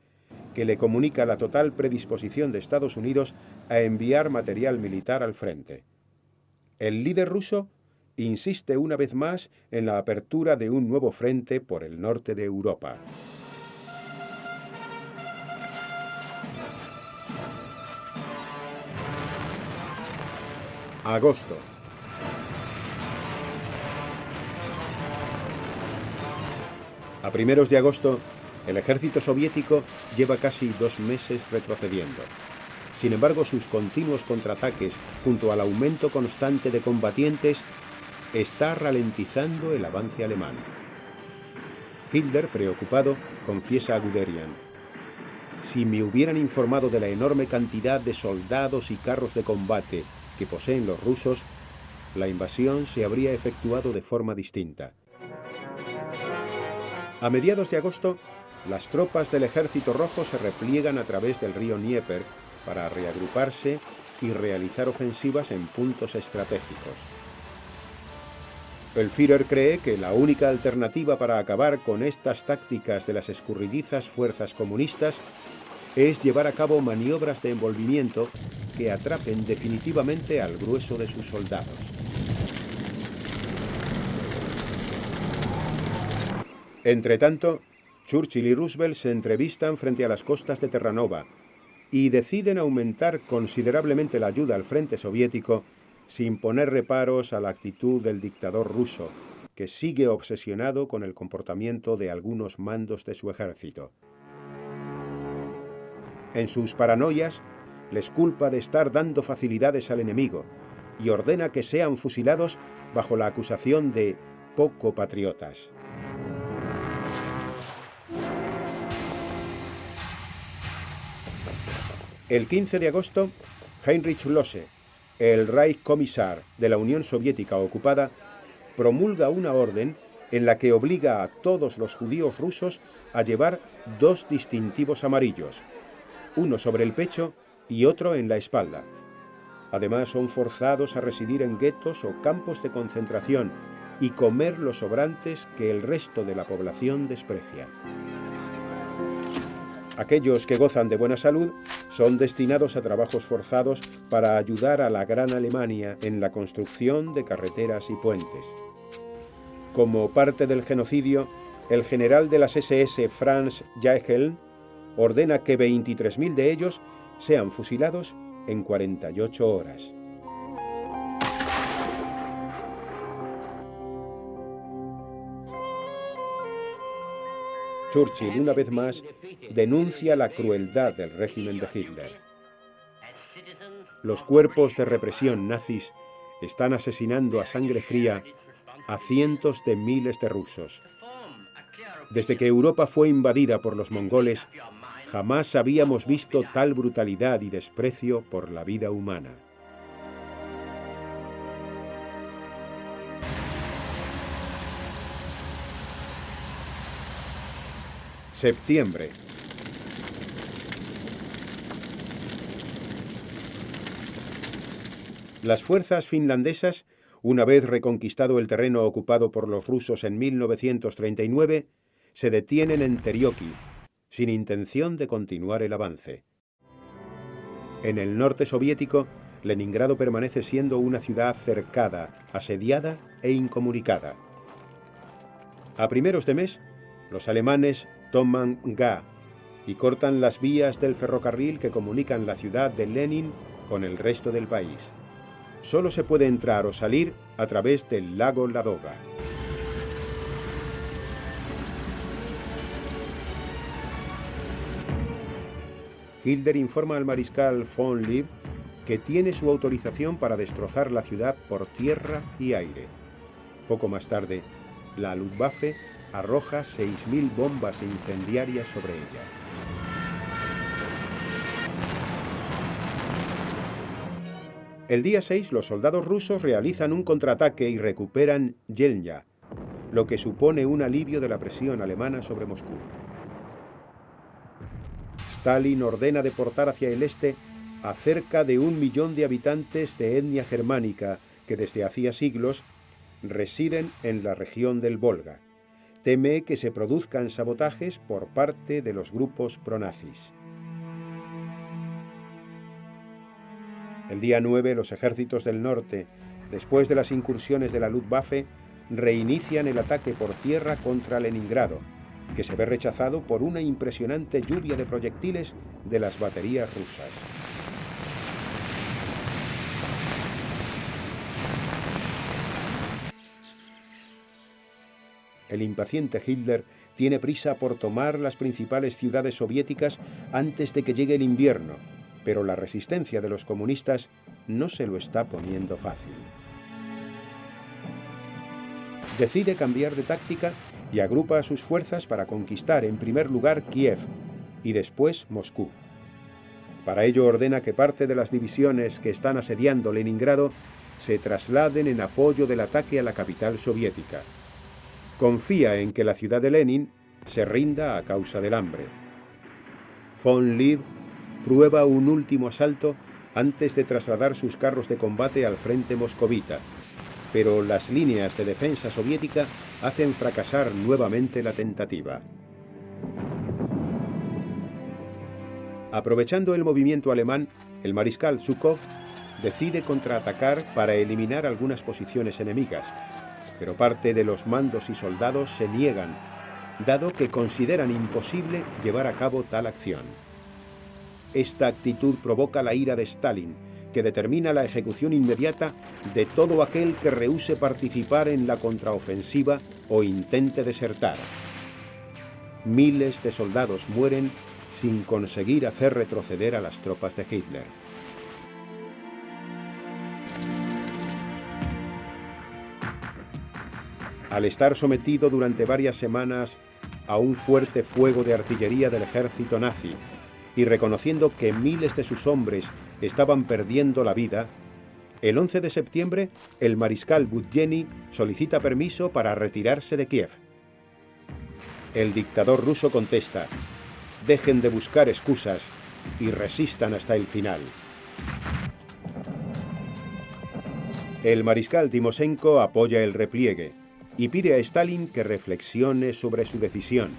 que le comunica la total predisposición de Estados Unidos a enviar material militar al frente. El líder ruso insiste una vez más en la apertura de un nuevo frente por el norte de Europa. Agosto. A primeros de agosto, el ejército soviético lleva casi 2 meses retrocediendo. Sin embargo, sus continuos contraataques, junto al aumento constante de combatientes, está ralentizando el avance alemán. Hitler, preocupado, confiesa a Guderian: «Si me hubieran informado de la enorme cantidad de soldados y carros de combate que poseen los rusos, la invasión se habría efectuado de forma distinta». A mediados de agosto, las tropas del Ejército Rojo se repliegan a través del río Dnieper para reagruparse y realizar ofensivas en puntos estratégicos. El Führer cree que la única alternativa para acabar con estas tácticas de las escurridizas fuerzas comunistas es llevar a cabo maniobras de envolvimiento que atrapen definitivamente al grueso de sus soldados. Entretanto, Churchill y Roosevelt se entrevistan frente a las costas de Terranova y deciden aumentar considerablemente la ayuda al frente soviético sin poner reparos a la actitud del dictador ruso, que sigue obsesionado con el comportamiento de algunos mandos de su ejército. En sus paranoias, les culpa de estar dando facilidades al enemigo y ordena que sean fusilados bajo la acusación de poco patriotas. El 15 de agosto, Heinrich Lose, el Reichskommissar de la Unión Soviética ocupada, promulga una orden en la que obliga a todos los judíos rusos a llevar 2 distintivos amarillos, uno sobre el pecho y otro en la espalda. Además, son forzados a residir en guetos o campos de concentración y comer los sobrantes que el resto de la población desprecia. Aquellos que gozan de buena salud son destinados a trabajos forzados para ayudar a la Gran Alemania en la construcción de carreteras y puentes. Como parte del genocidio, el general de las SS Franz Jäckel ordena que 23.000 de ellos sean fusilados en 48 horas. Churchill, una vez más, denuncia la crueldad del régimen de Hitler. Los cuerpos de represión nazis están asesinando a sangre fría a cientos de miles de rusos. Desde que Europa fue invadida por los mongoles, jamás habíamos visto tal brutalidad y desprecio por la vida humana. Septiembre. Las fuerzas finlandesas, una vez reconquistado el terreno ocupado por los rusos en 1939, se detienen en Terioki, sin intención de continuar el avance. En el norte soviético, Leningrado permanece siendo una ciudad cercada, asediada e incomunicada. A primeros de mes, los alemanes toman Ga y cortan las vías del ferrocarril que comunican la ciudad de Lenin con el resto del país. Solo se puede entrar o salir a través del lago Ladoga. Hitler informa al mariscal von Lieb que tiene su autorización para destrozar la ciudad por tierra y aire. Poco más tarde, la Luftwaffe arroja 6.000 bombas incendiarias sobre ella. El día 6, los soldados rusos realizan un contraataque y recuperan Yelnya, lo que supone un alivio de la presión alemana sobre Moscú. Stalin ordena deportar hacia el este a cerca de 1 millón de habitantes de etnia germánica que desde hacía siglos residen en la región del Volga. Teme que se produzcan sabotajes por parte de los grupos pronazis. El día 9, los ejércitos del norte, después de las incursiones de la Luftwaffe, reinician el ataque por tierra contra Leningrado, que se ve rechazado por una impresionante lluvia de proyectiles de las baterías rusas. El impaciente Hitler tiene prisa por tomar las principales ciudades soviéticas antes de que llegue el invierno, pero la resistencia de los comunistas no se lo está poniendo fácil. Decide cambiar de táctica y agrupa a sus fuerzas para conquistar en primer lugar Kiev y después Moscú. Para ello ordena que parte de las divisiones que están asediando Leningrado se trasladen en apoyo del ataque a la capital soviética. Confía en que la ciudad de Lenin se rinda a causa del hambre. Von Lieb prueba un último asalto antes de trasladar sus carros de combate al frente moscovita, pero las líneas de defensa soviética hacen fracasar nuevamente la tentativa. Aprovechando el movimiento alemán, el mariscal Zhukov decide contraatacar para eliminar algunas posiciones enemigas, pero parte de los mandos y soldados se niegan, dado que consideran imposible llevar a cabo tal acción. Esta actitud provoca la ira de Stalin, que determina la ejecución inmediata de todo aquel que rehúse participar en la contraofensiva o intente desertar. Miles de soldados mueren sin conseguir hacer retroceder a las tropas de Hitler. Al estar sometido durante varias semanas a un fuerte fuego de artillería del ejército nazi y reconociendo que miles de sus hombres estaban perdiendo la vida, el 11 de septiembre el mariscal Budyeni solicita permiso para retirarse de Kiev. El dictador ruso contesta: dejen de buscar excusas y resistan hasta el final. El mariscal Timoshenko apoya el repliegue y pide a Stalin que reflexione sobre su decisión,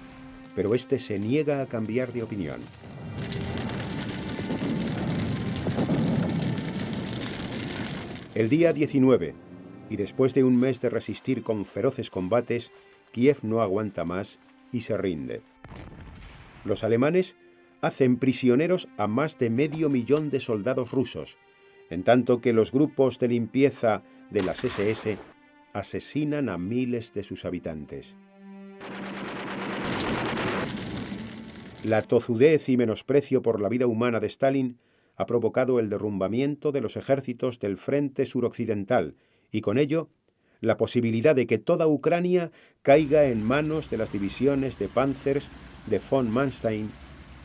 pero este se niega a cambiar de opinión. El día 19, y después de un mes de resistir con feroces combates, Kiev no aguanta más y se rinde. Los alemanes hacen prisioneros a más de 500.000 de soldados rusos, en tanto que los grupos de limpieza de las SS asesinan a miles de sus habitantes. La tozudez y menosprecio por la vida humana de Stalin ha provocado el derrumbamiento de los ejércitos del frente suroccidental y con ello la posibilidad de que toda Ucrania caiga en manos de las divisiones de Panzers de von Manstein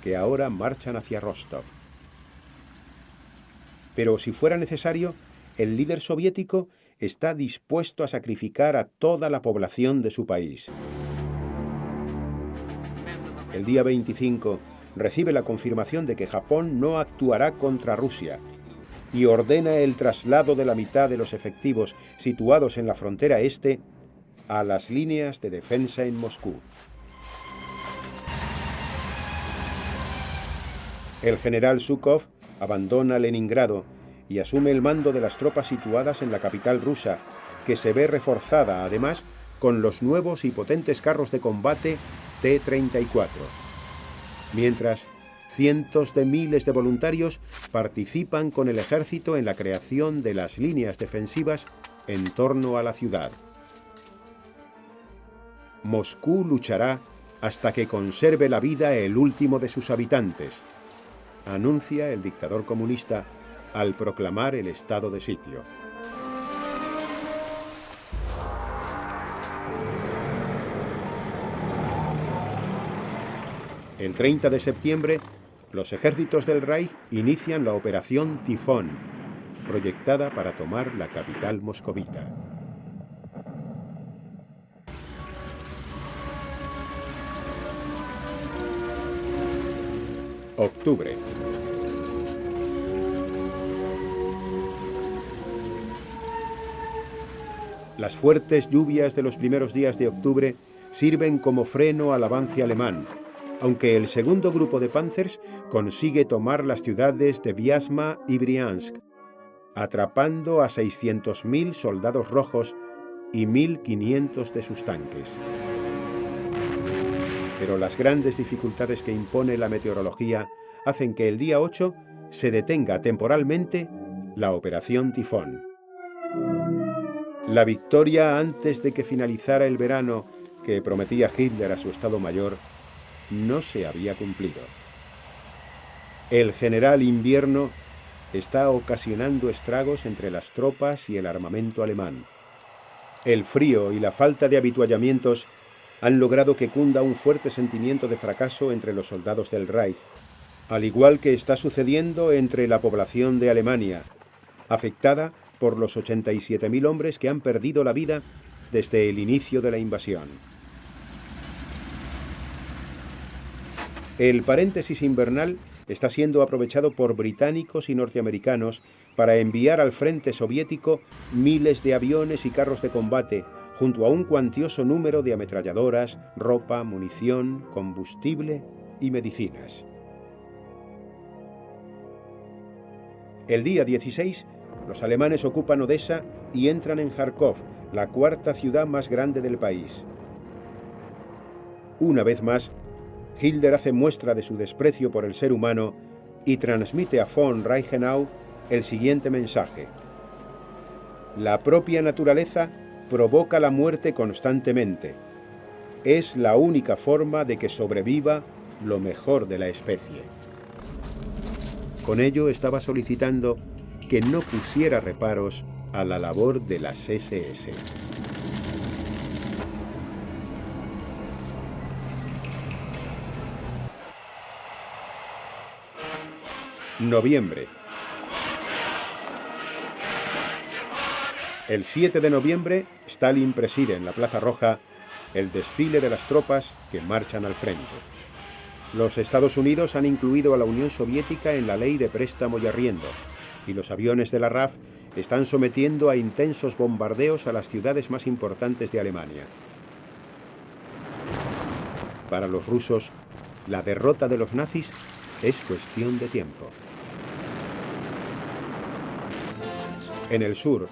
que ahora marchan hacia Rostov. Pero si fuera necesario, el líder soviético está dispuesto a sacrificar a toda la población de su país. El día 25 recibe la confirmación de que Japón no actuará contra Rusia y ordena el traslado de la mitad de los efectivos situados en la frontera este a las líneas de defensa en Moscú. El general Zhukov abandona Leningrado y asume el mando de las tropas situadas en la capital rusa, que se ve reforzada además con los nuevos y potentes carros de combate T-34. Mientras, cientos de miles de voluntarios participan con el ejército en la creación de las líneas defensivas en torno a la ciudad. Moscú luchará hasta que conserve la vida el último de sus habitantes, anuncia el dictador comunista al proclamar el estado de sitio. El 30 de septiembre, los ejércitos del Reich inician la Operación Tifón, proyectada para tomar la capital moscovita. Octubre. Las fuertes lluvias de los primeros días de octubre sirven como freno al avance alemán, aunque el segundo grupo de Panzers consigue tomar las ciudades de Vyazma y Briansk, atrapando a 600.000 soldados rojos y 1.500 de sus tanques. Pero las grandes dificultades que impone la meteorología hacen que el día 8 se detenga temporalmente la Operación Tifón. La victoria antes de que finalizara el verano que prometía Hitler a su Estado Mayor no se había cumplido. El general Invierno está ocasionando estragos entre las tropas y el armamento alemán. El frío y la falta de habituallamientos han logrado que cunda un fuerte sentimiento de fracaso entre los soldados del Reich, al igual que está sucediendo entre la población de Alemania, afectada por los 87.000 hombres que han perdido la vida desde el inicio de la invasión. El paréntesis invernal está siendo aprovechado por británicos y norteamericanos para enviar al frente soviético miles de aviones y carros de combate, junto a un cuantioso número de ametralladoras, ropa, munición, combustible y medicinas. El día 16, los alemanes ocupan Odessa y entran en Kharkov, la cuarta ciudad más grande del país. Una vez más, Hitler hace muestra de su desprecio por el ser humano y transmite a von Reichenau el siguiente mensaje: la propia naturaleza provoca la muerte constantemente. Es la única forma de que sobreviva lo mejor de la especie. Con ello estaba solicitando que no pusiera reparos a la labor de las SS. Noviembre. El 7 de noviembre, Stalin preside en la Plaza Roja el desfile de las tropas que marchan al frente. Los Estados Unidos han incluido a la Unión Soviética en la ley de préstamo y arriendo, y los aviones de la RAF están sometiendo a intensos bombardeos a las ciudades más importantes de Alemania. Para los rusos, la derrota de los nazis es cuestión de tiempo. En el sur,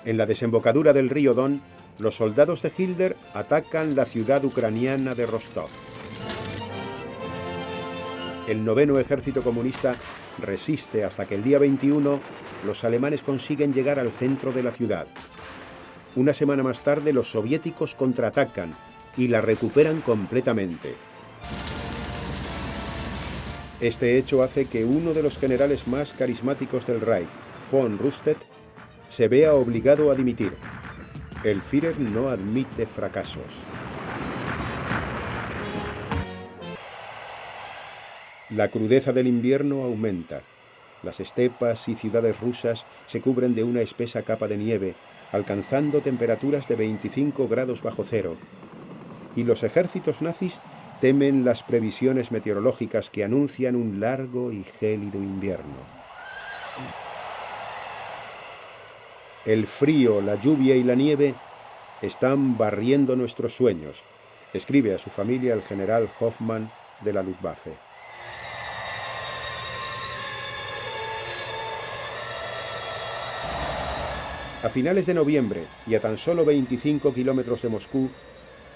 en la desembocadura del río Don, los soldados de Hitler atacan la ciudad ucraniana de Rostov. El 9º Ejército Comunista resiste hasta que el día 21 los alemanes consiguen llegar al centro de la ciudad. Una semana más tarde, los soviéticos contraatacan y la recuperan completamente. Este hecho hace que uno de los generales más carismáticos del Reich, von Rundstedt, se vea obligado a dimitir. El Führer no admite fracasos. La crudeza del invierno aumenta. Las estepas y ciudades rusas se cubren de una espesa capa de nieve, alcanzando temperaturas de 25 grados bajo cero. Y los ejércitos nazis temen las previsiones meteorológicas que anuncian un largo y gélido invierno. El frío, la lluvia y la nieve están barriendo nuestros sueños, escribe a su familia el general Hoffmann de la Luftwaffe. A finales de noviembre y a tan solo 25 kilómetros de Moscú,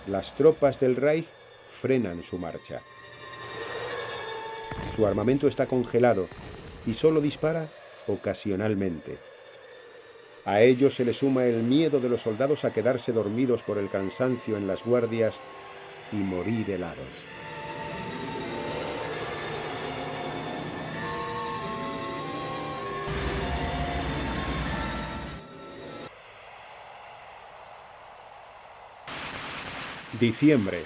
las tropas del Reich frenan su marcha. Su armamento está congelado y solo dispara ocasionalmente. A ello se le suma el miedo de los soldados a quedarse dormidos por el cansancio en las guardias y morir helados. Diciembre.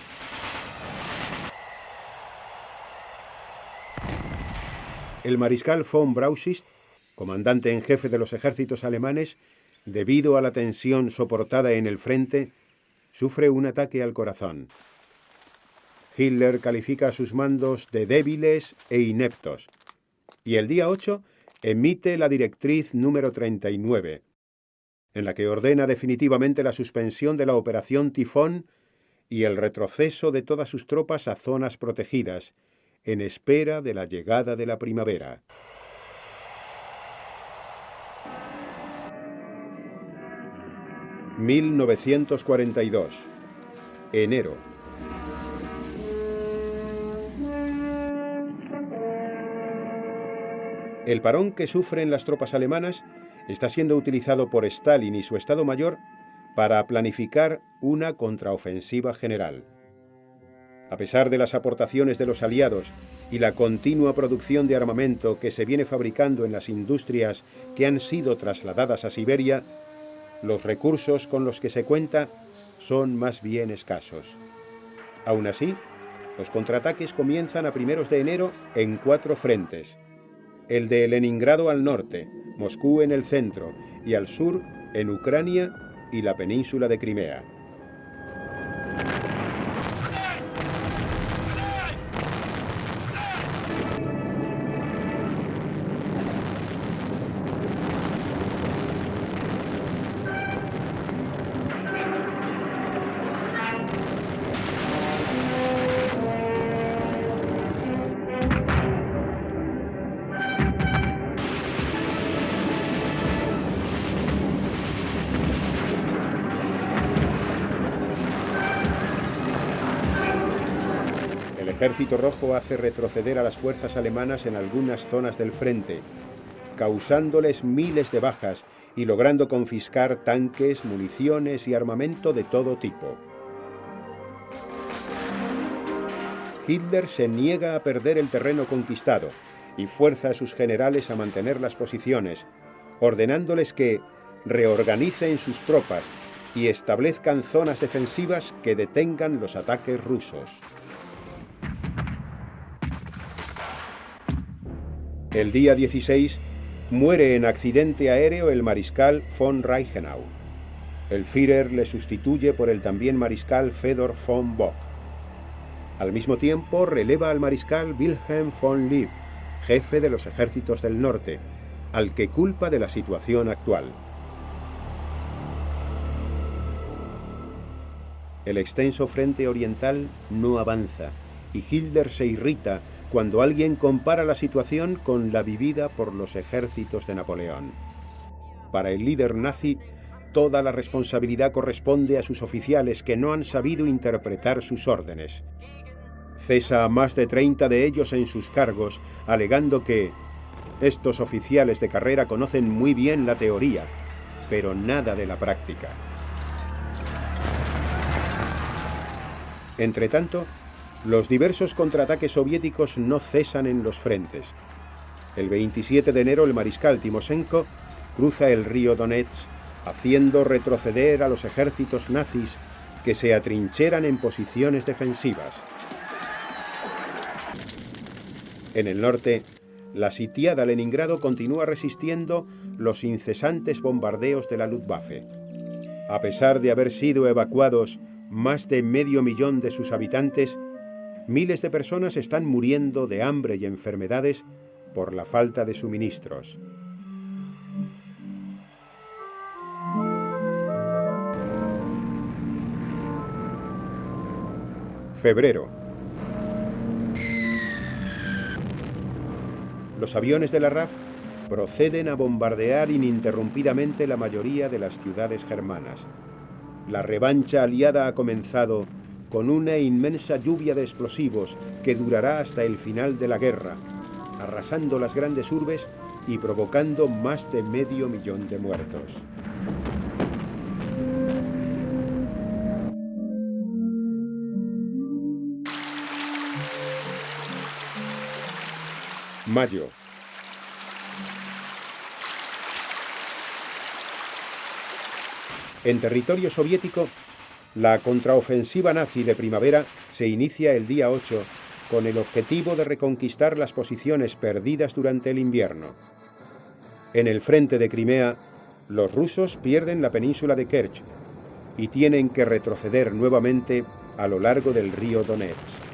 El mariscal von Brauchitsch, comandante en jefe de los ejércitos alemanes, debido a la tensión soportada en el frente, sufre un ataque al corazón. Hitler califica a sus mandos de débiles e ineptos, y el día 8 emite la directriz número 39, en la que ordena definitivamente la suspensión de la Operación Tifón y el retroceso de todas sus tropas a zonas protegidas, en espera de la llegada de la primavera. ...1942... enero. El parón que sufren las tropas alemanas está siendo utilizado por Stalin y su Estado Mayor para planificar una contraofensiva general. A pesar de las aportaciones de los aliados y la continua producción de armamento que se viene fabricando en las industrias que han sido trasladadas a Siberia, los recursos con los que se cuenta son más bien escasos. Aún así, los contraataques comienzan a primeros de enero en 4 frentes: el de Leningrado al norte, Moscú en el centro y al sur en Ucrania y la península de Crimea. El Ejército Rojo hace retroceder a las fuerzas alemanas en algunas zonas del frente, causándoles miles de bajas y logrando confiscar tanques, municiones y armamento de todo tipo. Hitler se niega a perder el terreno conquistado y fuerza a sus generales a mantener las posiciones, ordenándoles que reorganicen sus tropas y establezcan zonas defensivas que detengan los ataques rusos. El día 16 muere en accidente aéreo el mariscal von Reichenau. El Führer le sustituye por el también mariscal Fedor von Bock. Al mismo tiempo releva al mariscal Wilhelm von Lieb, jefe de los ejércitos del norte, al que culpa de la situación actual. El extenso frente oriental no avanza y Hitler se irrita cuando alguien compara la situación con la vivida por los ejércitos de Napoleón. Para el líder nazi, toda la responsabilidad corresponde a sus oficiales que no han sabido interpretar sus órdenes. Cesa a más de 30 de ellos en sus cargos, alegando que estos oficiales de carrera conocen muy bien la teoría, pero nada de la práctica. Entretanto, los diversos contraataques soviéticos no cesan en los frentes. El 27 de enero el mariscal Timoshenko cruza el río Donetsk, haciendo retroceder a los ejércitos nazis que se atrincheran en posiciones defensivas. En el norte, la sitiada Leningrado continúa resistiendo los incesantes bombardeos de la Luftwaffe. A pesar de haber sido evacuados más de 500.000 de sus habitantes, miles de personas están muriendo de hambre y enfermedades por la falta de suministros. Febrero. Los aviones de la RAF proceden a bombardear ininterrumpidamente la mayoría de las ciudades germanas. La revancha aliada ha comenzado con una inmensa lluvia de explosivos que durará hasta el final de la guerra, arrasando las grandes urbes y provocando más de 500.000 de muertos. Mayo. En territorio soviético, la contraofensiva nazi de primavera se inicia el día 8 con el objetivo de reconquistar las posiciones perdidas durante el invierno. En el frente de Crimea, los rusos pierden la península de Kerch y tienen que retroceder nuevamente a lo largo del río Donetsk.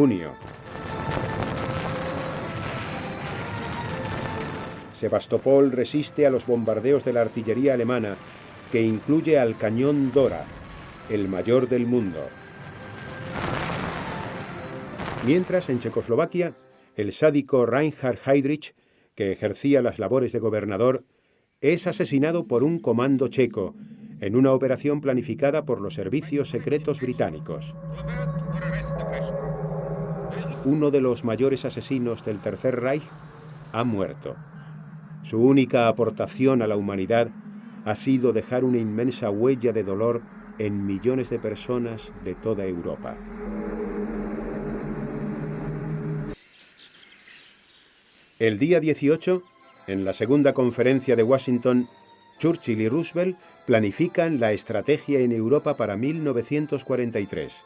Junio. Sebastopol resiste a los bombardeos de la artillería alemana, que incluye al cañón Dora, el mayor del mundo. Mientras, en Checoslovaquia, el sádico Reinhard Heydrich, que ejercía las labores de gobernador, es asesinado por un comando checo en una operación planificada por los servicios secretos británicos. Uno de los mayores asesinos del Tercer Reich ha muerto. Su única aportación a la humanidad ha sido dejar una inmensa huella de dolor en millones de personas de toda Europa. El día 18, en la segunda conferencia de Washington, Churchill y Roosevelt planifican la estrategia en Europa para 1943.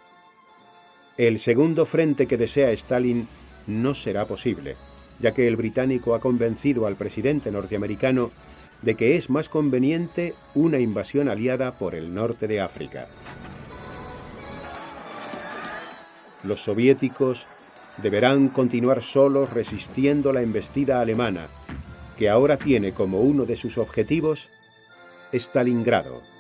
El segundo frente que desea Stalin no será posible, ya que el británico ha convencido al presidente norteamericano de que es más conveniente una invasión aliada por el norte de África. Los soviéticos deberán continuar solos resistiendo la embestida alemana, que ahora tiene como uno de sus objetivos Stalingrado.